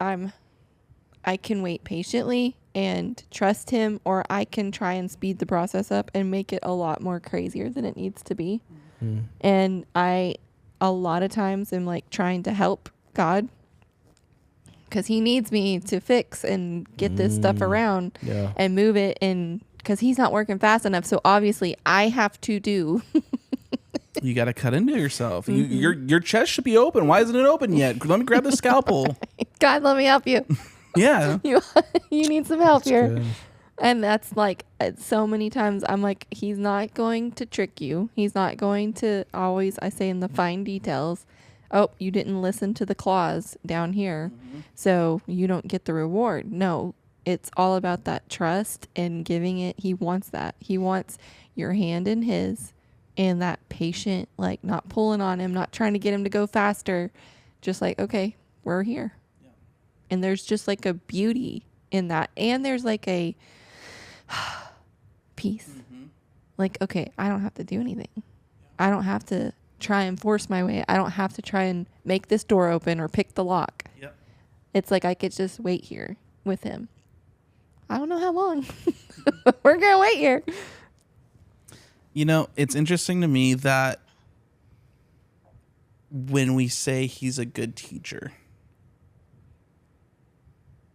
I can wait patiently and trust him, or I can try and speed the process up and make it a lot more crazier than it needs to be. And I, a lot of times, am like trying to help God because he needs me to fix and get this stuff around and move it, and because he's not working fast enough. So obviously I have to do. You got to cut into yourself. Your chest should be open. Why isn't it open yet? Let me grab the scalpel. God, let me help you. Yeah. You need some help here. Good. And that's like so many times I'm like, he's not going to trick you. He's not going to always, I say in the fine details, oh, you didn't listen to the clause down here, so you don't get the reward. No, it's all about that trust and giving it. He wants that. He wants your hand in his and that patient, like not pulling on him, not trying to get him to go faster. Just like, okay, we're here. Yeah. And there's just like a beauty in that. And there's like a peace. Like, okay, I don't have to do anything. I don't have to try and force my way. I don't have to try and make this door open or pick the lock. Yep. It's like I could just wait here with him. I don't know how long. We're going to wait here. You know, it's interesting to me that when we say he's a good teacher,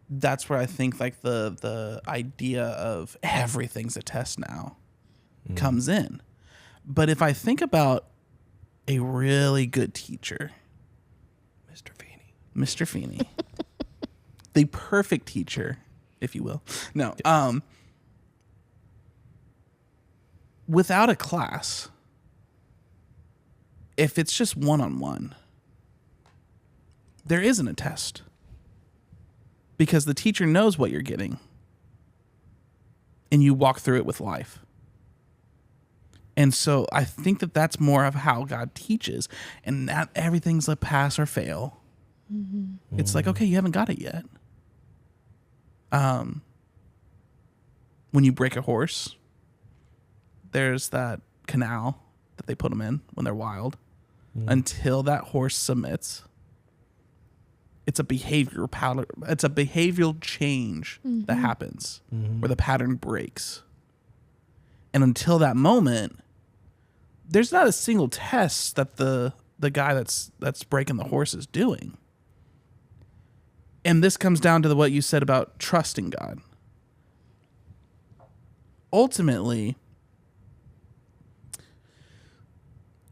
that's where I think like the idea of everything's a test now comes in. But if I think about a really good teacher, Mr. Feeney, the perfect teacher, if you will. No, without a class, if it's just one-on-one, there isn't a test because the teacher knows what you're getting and you walk through it with life. And so I think that that's more of how God teaches, and not everything's a pass or fail. It's like, okay, you haven't got it yet. When you break a horse, there's that canal that they put them in when they're wild. Until that horse submits, it's a behavioral pattern. It's a behavioral change that happens where the pattern breaks. And until that moment, there's not a single test that the guy that's breaking the horse is doing. And this comes down to what you said about trusting God. Ultimately,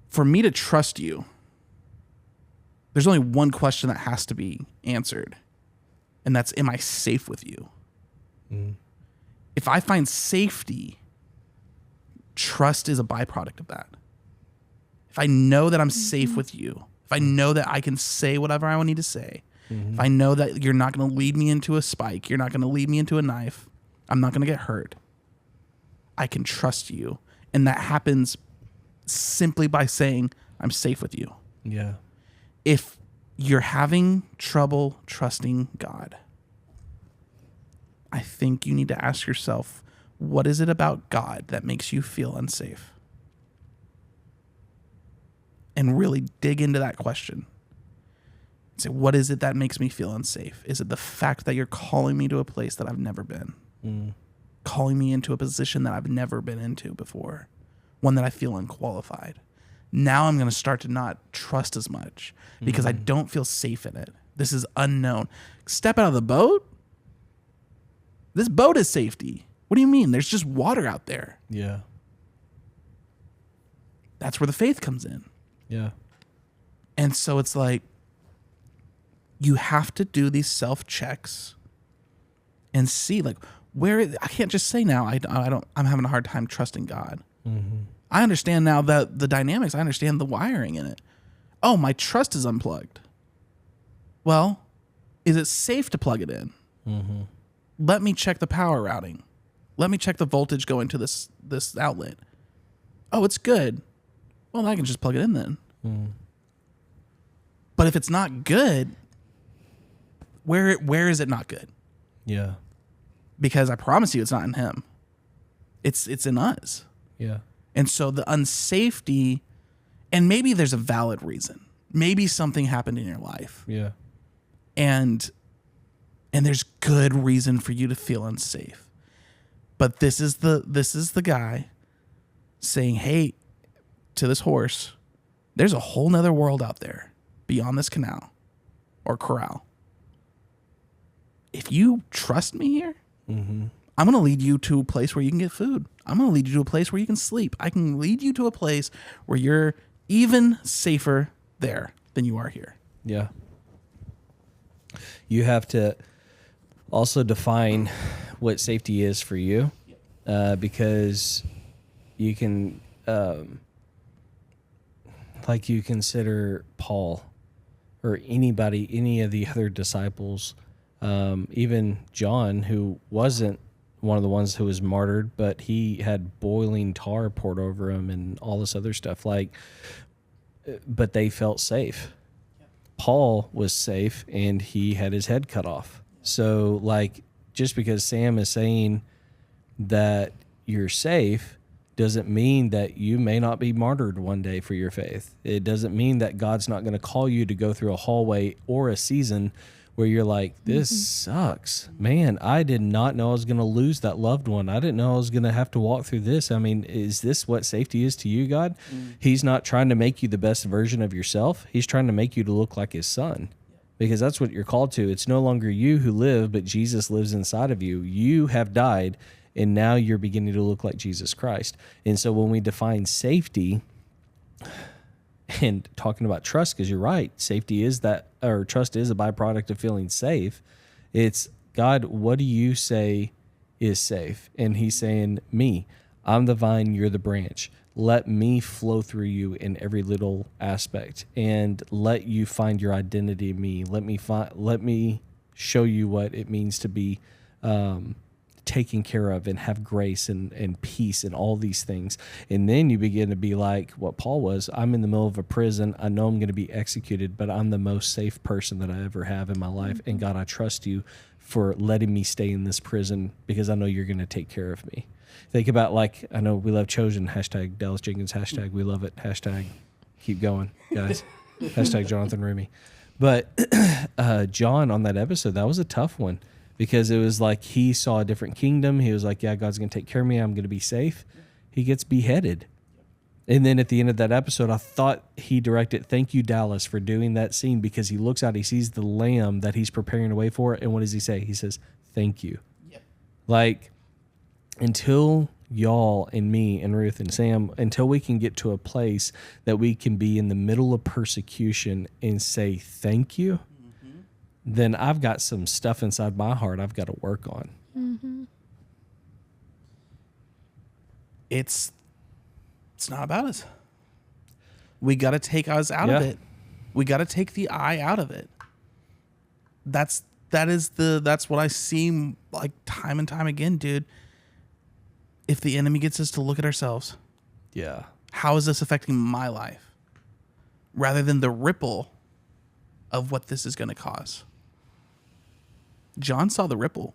for me to trust you, there's only one question that has to be answered, and that's, am I safe with you? If I find safety, trust is a byproduct of that. If I know that I'm safe with you, if I know that I can say whatever I need to say, if I know that you're not going to lead me into a spike, you're not going to lead me into a knife, I'm not going to get hurt, I can trust you. And that happens simply by saying, I'm safe with you. Yeah. If you're having trouble trusting God, I think you need to ask yourself, what is it about God that makes you feel unsafe? And really dig into that question. Say, what is it that makes me feel unsafe? Is it the fact that you're calling me to a place that I've never been? Calling me into a position that I've never been into before? One that I feel unqualified. Now I'm going to start to not trust as much because I don't feel safe in it. This is unknown. Step out of the boat. This boat is safety. What do you mean? There's just water out there. Yeah. That's where the faith comes in. Yeah. And so it's like, you have to do these self-checks and see, like, I can't just say now, I'm having a hard time trusting God. I understand now that the dynamics, I understand the wiring in it. Oh, my trust is unplugged. Well, Is it safe to plug it in? Mm-hmm. Let me check the power routing. Let me check the voltage going to this outlet. Oh, it's good. Well, I can just plug it in then. Mm. But if it's not good, where is it not good? Yeah. Because I promise you, it's not in him. It's in us. Yeah. And so the unsafety, and maybe there's a valid reason. Maybe something happened in your life. Yeah. And there's good reason for you to feel unsafe. But this is the guy saying, hey, to this horse, there's a whole nother world out there beyond this canal or corral. If you trust me here, Mm-hmm. I'm going to lead you to a place where you can get food. I'm going to lead you to a place where you can sleep. I can lead you to a place where you're even safer there than you are here. Yeah. You have to also define what safety is for you, because you can, like you consider Paul or anybody, any of the other disciples, even John, who wasn't one of the ones who was martyred, but he had boiling tar poured over him and all this other stuff. But they felt safe. Paul was safe and he had his head cut off. So just because Sam is saying that you're safe doesn't mean that you may not be martyred one day for your faith. It doesn't mean that God's not going to call you to go through a hallway or a season where you're like, this sucks. Man, I did not know I was going to lose that loved one. I didn't know I was going to have to walk through this. I mean, is this what safety is to you, God? He's not trying to make you the best version of yourself. He's trying to make you to look like his son, because that's what you're called to. It's no longer you who live, but Jesus lives inside of you. You have died, and now you're beginning to look like Jesus Christ. And so when we define safety and talking about trust, because you're right, safety is that, or trust is a byproduct of feeling safe. It's, God, what do you say is safe? And he's saying, me, I'm the vine, you're the branch. Let me flow through you in every little aspect, and let you find your identity in me. Let me show you what it means to be taken care of and have grace and peace and all these things. And then you begin to be like what Paul was. I'm in the middle of a prison. I know I'm going to be executed, but I'm the most safe person that I ever have in my life. And God, I trust you for letting me stay in this prison, because I know you're going to take care of me. Think about, I know we love Chosen, hashtag Dallas Jenkins, hashtag we love it, hashtag keep going, guys, hashtag Jonathan Rumi. But John on that episode, that was a tough one, because it was like he saw a different kingdom. He was like, yeah, God's going to take care of me. I'm going to be safe. He gets beheaded. And then at the end of that episode, I thought he directed, thank you, Dallas, for doing that scene, because he looks out, he sees the lamb that he's preparing a way for. And what does he say? He says, thank you. Yep. Until y'all and me and Ruth and Sam, until we can get to a place that we can be in the middle of persecution and say thank you, then I've got some stuff inside my heart I've got to work on. Mm-hmm. It's not about us. We got to take us out of it. We got to take the I out of it. That's what I see time and time again, dude. If the enemy gets us to look at ourselves, how is this affecting my life? Rather than the ripple of what this is going to cause. John saw the ripple.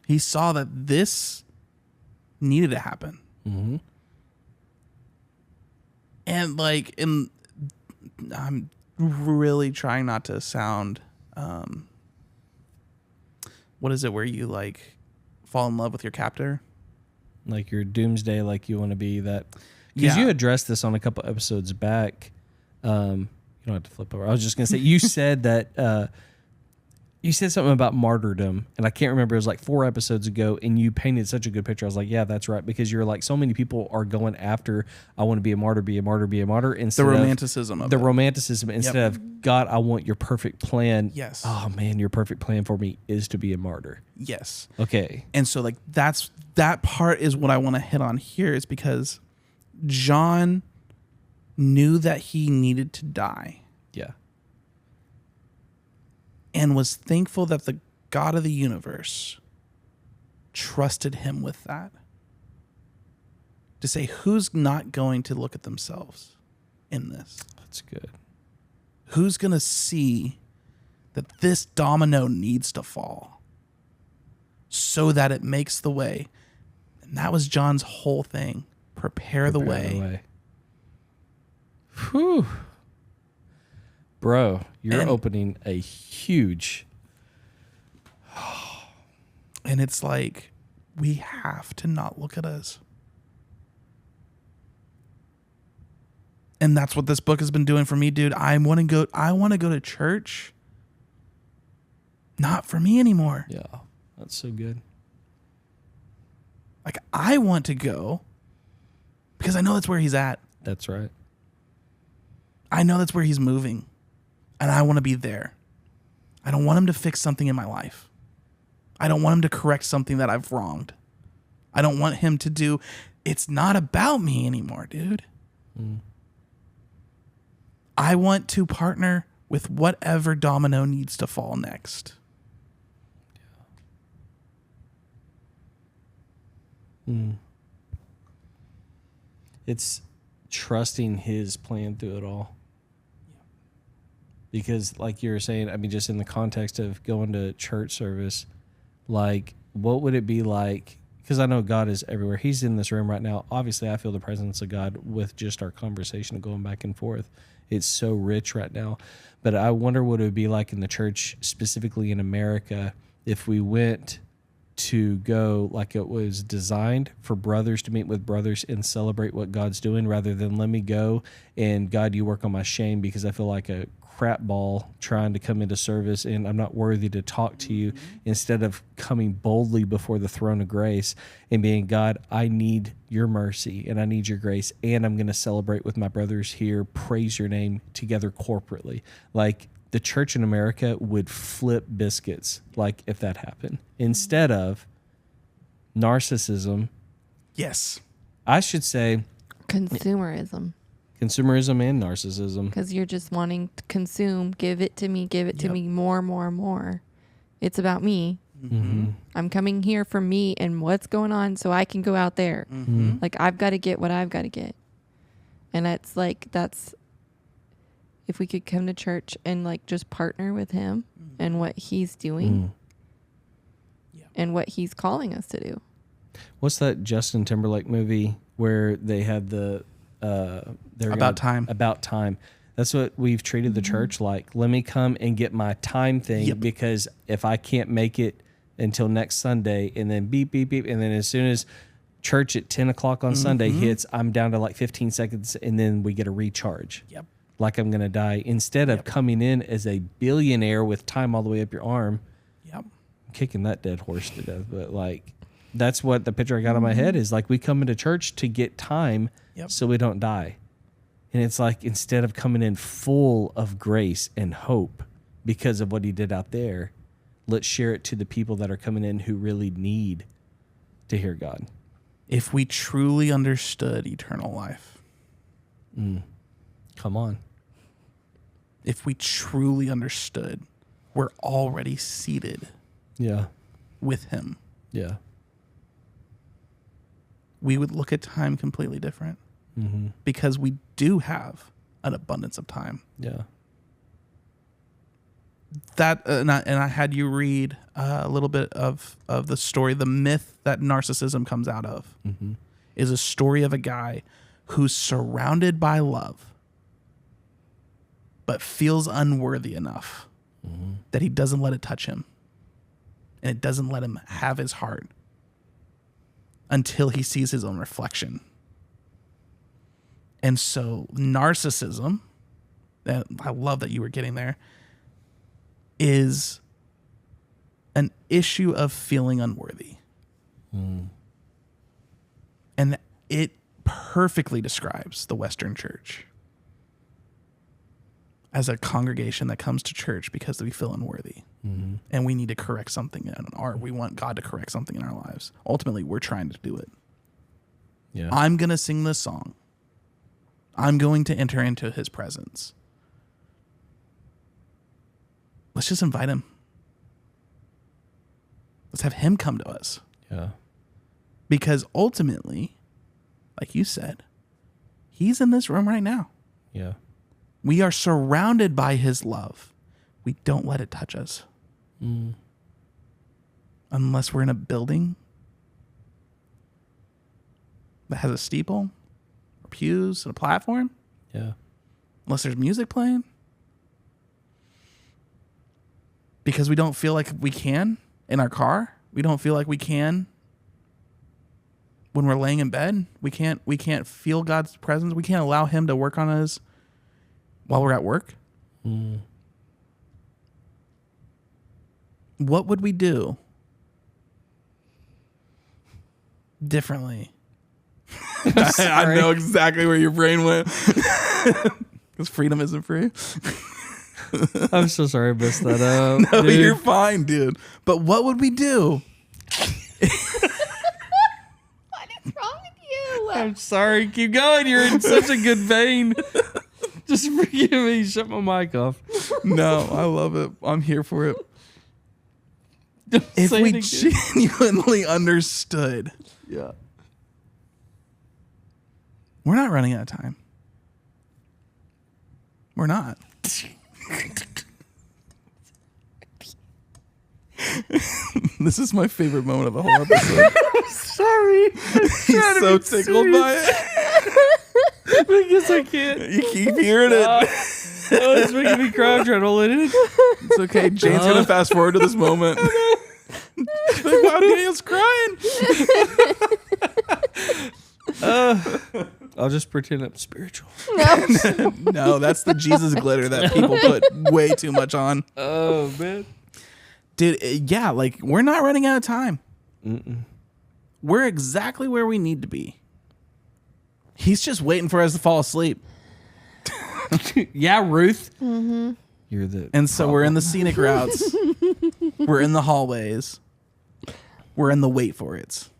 He saw that this needed to happen. Mm-hmm. And I'm really trying not to sound, what is it where you fall in love with your captor? Like your doomsday, like you want to be that. Because you addressed this on a couple episodes back. You don't have to flip over. I was just going to say, you said that, you said something about martyrdom, and I can't remember. It was 4 episodes ago, and you painted such a good picture. I was like, yeah, that's right. Because you're so many people are going after, I want to be a martyr, be a martyr, be a martyr. Instead the romanticism of the it. romanticism instead of, God, I want your perfect plan. Yes. Oh, man, your perfect plan for me is to be a martyr. Yes. Okay. And so that part is what I want to hit on here, is because John knew that he needed to die. Yeah. and was thankful that the God of the universe trusted him with that. To say, who's not going to look at themselves in this? That's good. Who's going to see that this domino needs to fall so that it makes the way? And that was John's whole thing. Prepare the way. Whew. Bro, you're And- opening a huge... And it's like, we have to not look at us. And that's what this book has been doing for me, dude. I want to go to church. Not for me anymore. Yeah, that's so good. Like, I want to go because I know that's where he's at. That's right. I know that's where he's moving. And I want to be there. I don't want him to fix something in my life. I don't want him to correct something that I've wronged. I don't want him to do. It's not about me anymore, dude. I want to partner with whatever domino needs to fall next. It's trusting his plan through it all. Because like you were saying, I mean, just in the context of going to church service, like, what would it be like? Because I know God is everywhere. He's in this room right now. Obviously, I feel the presence of God with just our conversation going back and forth. It's so rich right now. But I wonder what it would be like in the church, specifically in America, if we went to go like it was designed for brothers to meet with brothers and celebrate what God's doing, rather than let me go and God, you work on my shame because I feel like a crap ball trying to come into service and I'm not worthy to talk to you, instead of coming boldly before the throne of grace and being, God, I need your mercy and I need your grace, and I'm going to celebrate with my brothers here, praise your name together corporately. Like, the church in America would flip biscuits, like, if that happened, instead of narcissism. Yes. I should say Consumerism. consumerism and narcissism. Because you're just wanting to consume. Give it to me. Give it to me more, more, more. It's about me. Mm-hmm. I'm coming here for me and what's going on so I can go out there. Mm-hmm. Like, I've got to get what I've got to get. And it's like, that's, if we could come to church and like just partner with him and what he's doing and what he's calling us to do. What's that Justin Timberlake movie where they had the they're About Time. About Time. That's what we've treated the church like. Let me come and get my time thing, because if I can't make it until next Sunday, and then beep, beep, beep, and then as soon as church at 10 o'clock on Sunday hits, I'm down to like 15 seconds, and then we get a recharge. Yep. Like I'm going to die. Instead of coming in as a billionaire with time all the way up your arm. Yep. I'm kicking that dead horse to death, but like, that's what the picture I got in my head is, like, we come into church to get time so we don't die. And it's like, instead of coming in full of grace and hope because of what he did out there, let's share it to the people that are coming in who really need to hear God. If we truly understood eternal life. Come on. If we truly understood, we're already seated Yeah. with him. Yeah. We would look at time completely different. Because we do have an abundance of time. Yeah. That and I had you read a little bit of the story. The myth that narcissism comes out of is a story of a guy who's surrounded by love, but feels unworthy enough that he doesn't let it touch him, and it doesn't let him have his heart until he sees his own reflection. And so narcissism, and I love that you were getting there, is an issue of feeling unworthy. And it perfectly describes the Western church as a congregation that comes to church because we feel unworthy. And we need to correct something, or we want God to correct something in our lives. Ultimately, we're trying to do it. Yeah. I'm going to sing this song. I'm going to enter into his presence. let's just invite him. Let's have him come to us. Yeah. Because ultimately, like you said, he's in this room right now. Yeah. We are surrounded by his love. We don't let it touch us. Unless we're in a building that has a steeple or pews and a platform. Yeah. Unless there's music playing. Because we don't feel like we can in our car. We don't feel like we can when we're laying in bed. We can't feel God's presence. We can't allow him to work on us while we're at work. What would we do differently? I know exactly where your brain went. Because freedom isn't free. I'm so sorry I messed that up. No, dude. you're fine, dude. But what would we do? What is wrong with you? I'm sorry. Keep going. You're in such a good vein. Just forgive me. Shut my mic off. No, I love it. I'm here for it. Don't If say we it again. genuinely understood, Yeah. we're not running out of time. We're not. This is my favorite moment of the whole episode. Sorry. He's so tickled by it. Because I can't. You keep hearing it. Oh, it's making me cry. I'm trying to hold it in. It's okay. Jane's gonna fast forward to this moment. She's like, wow, Daniel's crying. I'll just pretend I'm spiritual. No, that's the Jesus glitter that people put way too much on. Oh, man. Dude, yeah, like we're not running out of time. We're exactly where we need to be. He's just waiting for us to fall asleep. Yeah, Ruth. Mm-hmm. You're the And so we're in the scenic routes. We're in the hallways. We're in the wait for it's.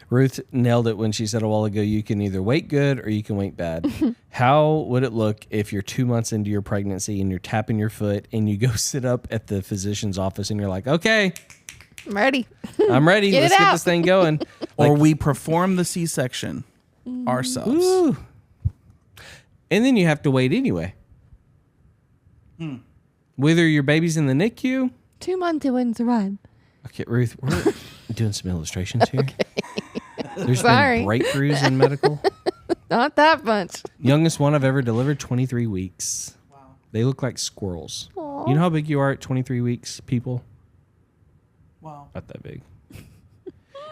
Ruth nailed it when she said a while ago, you can either wait good or you can wait bad. How would it look if you're 2 months into your pregnancy and you're tapping your foot and you go sit up at the physician's office and you're like, okay, I'm ready. I'm ready. Get it Let's get out. this thing going. Or we perform the C-section ourselves. Ooh. And then you have to wait anyway. Whether your baby's in the NICU. 2 months it wouldn't survive. Okay, Ruth, we're doing some illustrations here. There's Sorry. been breakthroughs in medical. Not that much. Youngest one I've ever delivered, 23 weeks. Wow. They look like squirrels. Aw. You know how big you are at 23 weeks, people? Wow. Not that big.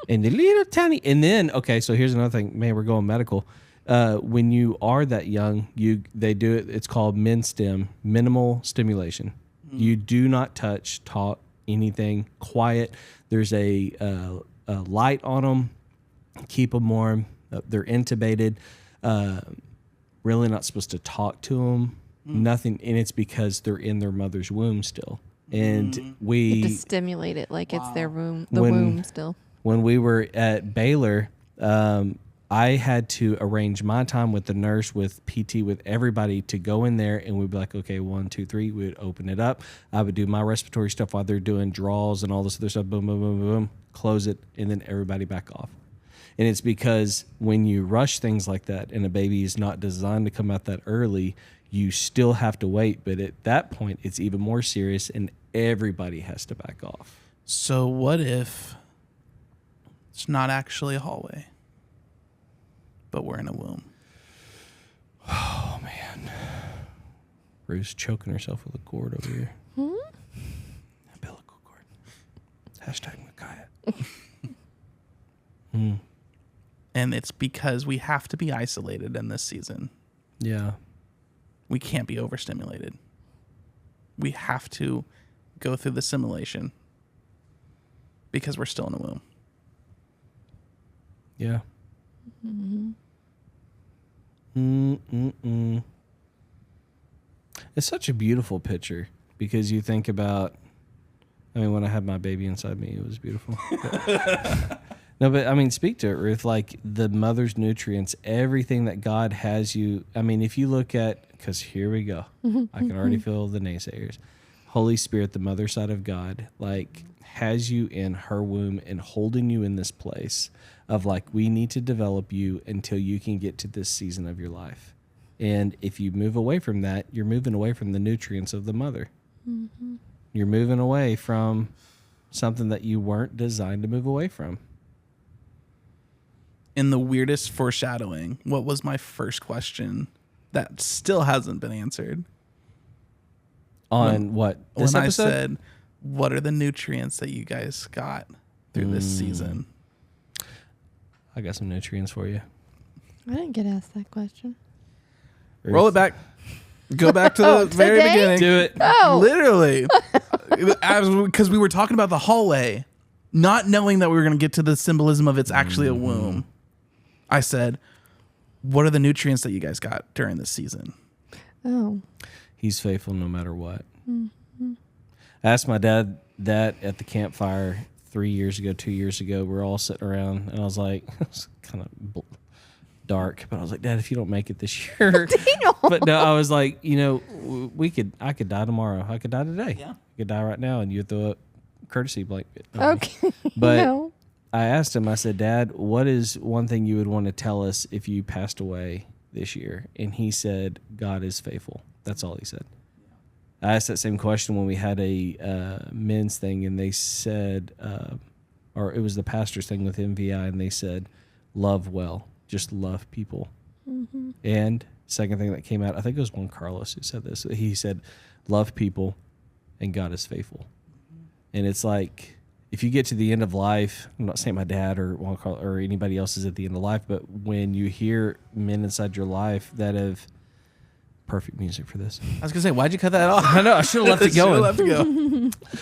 And the little tiny. And then, okay, so here's another thing. Man, we're going medical. When you are that young, they do it. It's called MinStim, minimal stimulation. You do not touch, talk, anything. Quiet. There's a light on them. Keep them warm. They're intubated. Really not supposed to talk to them. Nothing, and it's because they're in their mother's womb still. And To stimulate it like it's their womb, the When- womb still. when we were at Baylor, I had to arrange my time with the nurse, with PT, with everybody to go in there, and we'd be like, okay, 1, 2, 3. We would open it up. I would do my respiratory stuff while they're doing draws and all this other stuff. Boom, boom, boom, boom, boom. Close it, and then everybody back off. And it's because when you rush things like that, and a baby is not designed to come out that early, you still have to wait. But at that point, it's even more serious, and everybody has to back off. So what if it's not actually a hallway, but we're in a womb? Oh, man. Ruth's choking herself with a cord over here. Umbilical cord. Hashtag Micaiah. And it's because we have to be isolated in this season. Yeah. We can't be overstimulated. We have to go through the simulation because we're still in the womb. Yeah. It's such a beautiful picture because you think about, I mean, when I had my baby inside me, it was beautiful. No, but I mean, speak to it, Ruth. Like the mother's nutrients, everything that God has you. I mean, if you look at, because here we go, I can already feel the naysayers. Holy Spirit, the mother side of God, like has you in her womb and holding you in this place of like, we need to develop you until you can get to this season of your life. And if you move away from that, you're moving away from the nutrients of the mother. Mm-hmm. You're moving away from something that you weren't designed to move away from. In the weirdest foreshadowing, what was my first question that still hasn't been answered? On what? This When episode? I said, what are the nutrients that you guys got through this season? I got some nutrients for you. I didn't get asked that question. Roll it back. Go back to the very today? beginning. Do it. Oh, Literally. Because we were talking about the hallway, not knowing that we were going to get to the symbolism of it's actually a womb. I said, what are the nutrients that you guys got during this season? oh, He's faithful no matter what. Mm-hmm. I asked my dad that at the campfire 2 years ago. We're all sitting around, and I was like, it's kind of dark, but I was like, Dad, if you don't make it this year. But no, I was like, I could die tomorrow. I could die today. Yeah. I could die right now, and you throw a courtesy blanket on me. okay. But No. I asked him, I said, Dad, what is one thing you would want to tell us if you passed away this year? And he said, God is faithful. That's all he said. I asked that same question when we had a men's thing, and they said, or it was the pastor's thing with MVI, and they said, love well, just love people. Mm-hmm. And second thing that came out, I think it was Juan Carlos who said this. He said, love people, and God is faithful. And it's like, if you get to the end of life, I'm not saying my dad or Juan Carlos or anybody else is at the end of life, but when you hear men inside your life that have perfect music for this. I was going to say, why'd you cut that off? I know, I should have left it going. Left it go.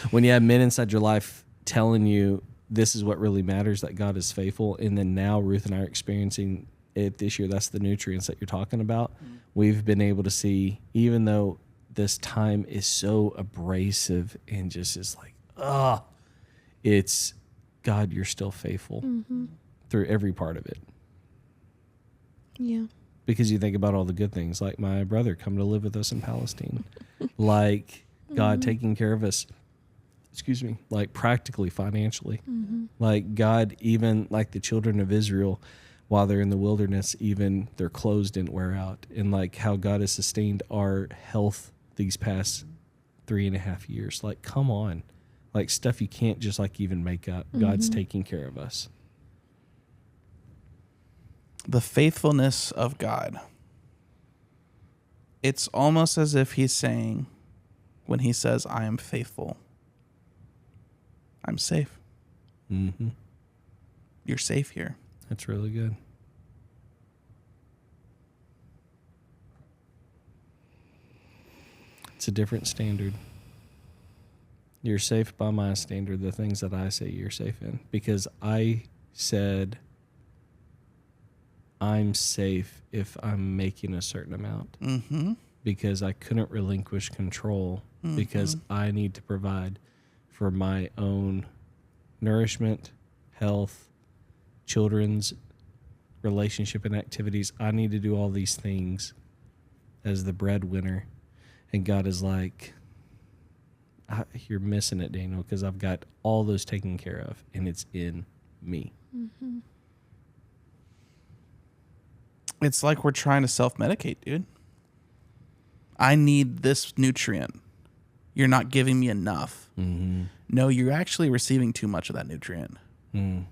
When you have men inside your life telling you this is what really matters, that God is faithful, and then now Ruth and I are experiencing it this year, that's the nutrients that you're talking about. We've been able to see, even though this time is so abrasive and just is like, it's God, you're still faithful through every part of it. Yeah. Because you think about all the good things, like my brother coming to live with us in Palestine, like God taking care of us, like practically, financially, like God, even like the children of Israel, while they're in the wilderness, even their clothes didn't wear out, and like how God has sustained our health these past 3.5 years. Like, come on. Like stuff you can't just like even make up. God's taking care of us. The faithfulness of God. It's almost as if he's saying, when he says, I am faithful, I'm safe. Mm-hmm. You're safe here. That's really good. It's a different standard. You're safe by my standard, the things that I say you're safe in. Because I said I'm safe if I'm making a certain amount. Mm-hmm. Because I couldn't relinquish control because I need to provide for my own nourishment, health, children's relationship and activities. I need to do all these things as the breadwinner. And God is like, you're missing it, Daniel, because I've got all those taken care of, and it's in me. Mm-hmm. It's like we're trying to self-medicate, dude. I need this nutrient. You're not giving me enough. Mm-hmm. No, you're actually receiving too much of that nutrient. Mm.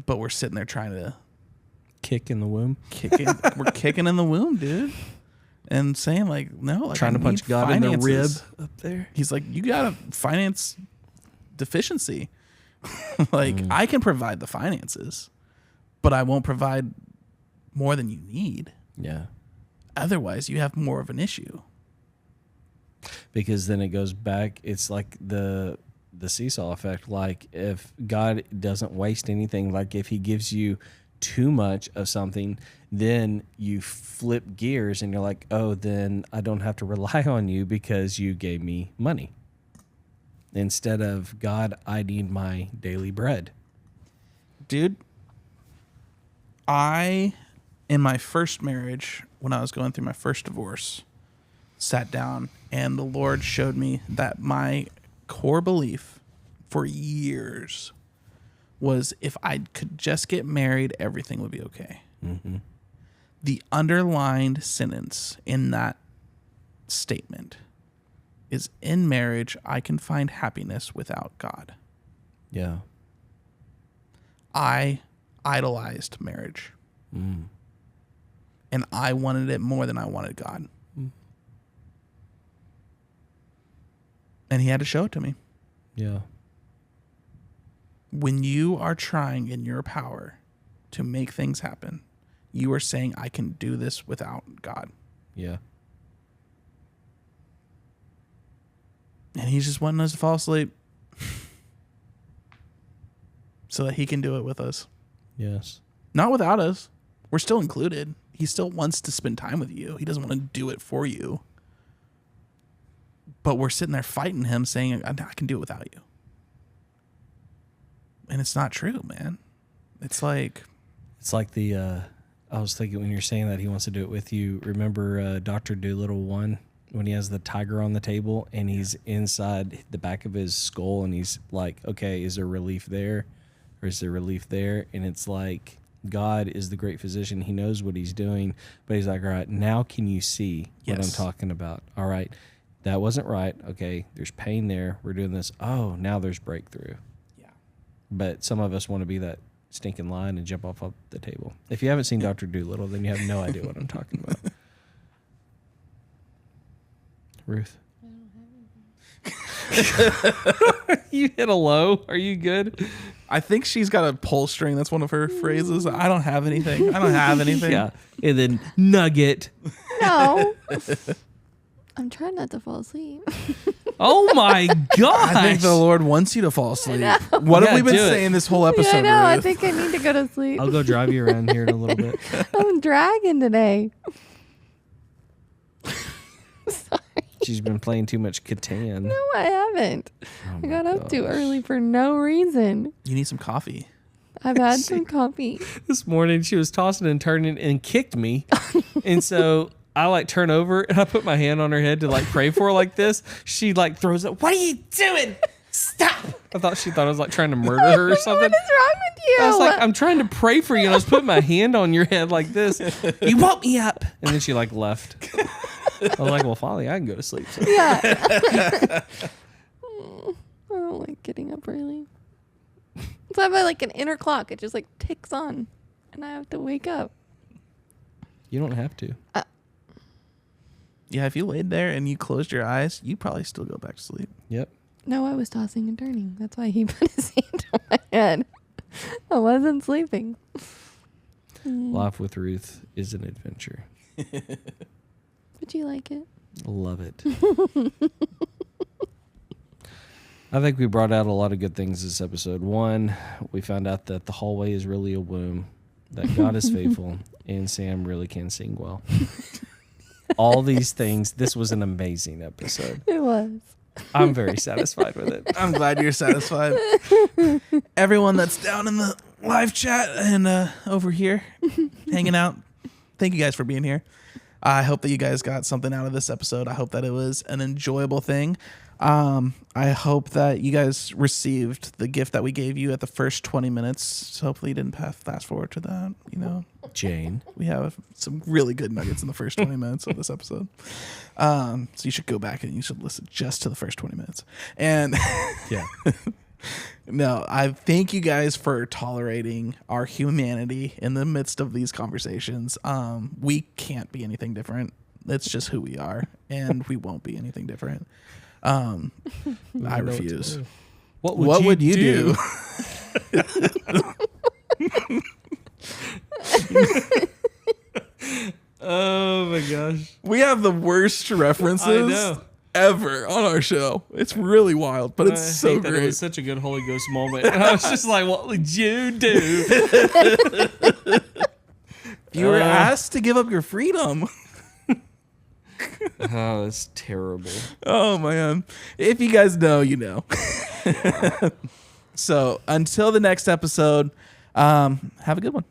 But we're sitting there trying to Kick in the womb. we're kicking in the womb, dude. And saying like, no, like Trying I to punch need God in the rib finances. up there. He's like, you got a finance deficiency. Like, I can provide the finances, but I won't provide more than you need. Yeah. Otherwise, you have more of an issue. Because then it goes back, it's like the seesaw effect. Like if God doesn't waste anything, like if he gives you too much of something, then you flip gears and you're like, oh, then I don't have to rely on you because you gave me money. Instead of, God, I need my daily bread. Dude, in my first marriage, when I was going through my first divorce, sat down and the Lord showed me that my core belief for years was if I could just get married, everything would be okay. Mm-hmm. The underlined sentence in that statement is, in marriage, I can find happiness without God. Yeah. I idolized marriage. Mm. And I wanted it more than I wanted God. Mm. And he had to show it to me. Yeah. When you are trying in your power to make things happen, you are saying, I can do this without God. Yeah. And he's just wanting us to fall asleep so that he can do it with us. Yes. Not without us. We're still included. He still wants to spend time with you. He doesn't want to do it for you. But we're sitting there fighting him, saying, I can do it without you. And it's not true, man. It's like the, I was thinking when you're saying that he wants to do it with you, remember Dr. Dolittle 1 when he has the tiger on the table and he's inside the back of his skull and he's like, okay, is there relief there or is there relief there? And it's like, God is the great physician. He knows what he's doing, but he's like, all right, now can you see what I'm talking about? All right, that wasn't right. Okay, there's pain there. We're doing this. Oh, now there's breakthrough. But some of us want to be that stinking lion and jump off of the table. If you haven't seen Dr. Dolittle, then you have no idea what I'm talking about. Ruth? You hit a low. Are you good? I think she's got a pull string. That's one of her phrases. I don't have anything. I don't have anything. Yeah. And then nugget. No. I'm trying not to fall asleep. Oh my gosh. I think the Lord wants you to fall asleep. What have we been saying this whole episode? Yeah, I know. I Ruth? think I need to go to sleep. I'll go drive you around here in a little bit. I'm dragging today. Sorry. She's been playing too much Catan. No, I haven't. I got up too early for no reason. You need some coffee. I've had some coffee. This morning she was tossing and turning and kicked me. And so I like turn over and I put my hand on her head to like pray for her like this. She like throws up. What are you doing? Stop. I thought I was like trying to murder her or something. What is wrong with you? I was like, I'm trying to pray for you. And I was putting my hand on your head like this. You woke me up. And then she like left. I was like, well, finally I can go to sleep. So. Yeah. I don't like getting up early. So I have like an inner clock. It just like ticks on. And I have to wake up. You don't have to. Yeah, if you laid there and you closed your eyes, you'd probably still go back to sleep. Yep. No, I was tossing and turning. That's why he put his hand on my head. I wasn't sleeping. Life with Ruth is an adventure. Would you like it? Love it. I think we brought out a lot of good things this episode. One, we found out that the hallway is really a womb, that God is faithful, and Sam really can sing well. All these things. This was an amazing episode. It was. I'm very satisfied with it. I'm glad you're satisfied. Everyone that's down in the live chat and over here hanging out, thank you guys for being here. I hope that you guys got something out of this episode. I hope that it was an enjoyable thing. I hope that you guys received the gift that we gave you at the first 20 minutes. So hopefully you didn't fast forward to that. You know, Jane, we have some really good nuggets in the first 20 minutes of this episode. So you should go back and you should listen just to the first 20 minutes. And yeah. No, I thank you guys for tolerating our humanity in the midst of these conversations. We can't be anything different. It's just who we are, and we won't be anything different. I refuse. What would you do? Oh my gosh. We have the worst references ever on our show. It's really wild, but it's so great. It was such a good Holy Ghost moment. And I was just like, what would you do? You were asked to give up your freedom. Oh, that's terrible. Oh, man. If you guys know, you know. So until the next episode, Have a good one.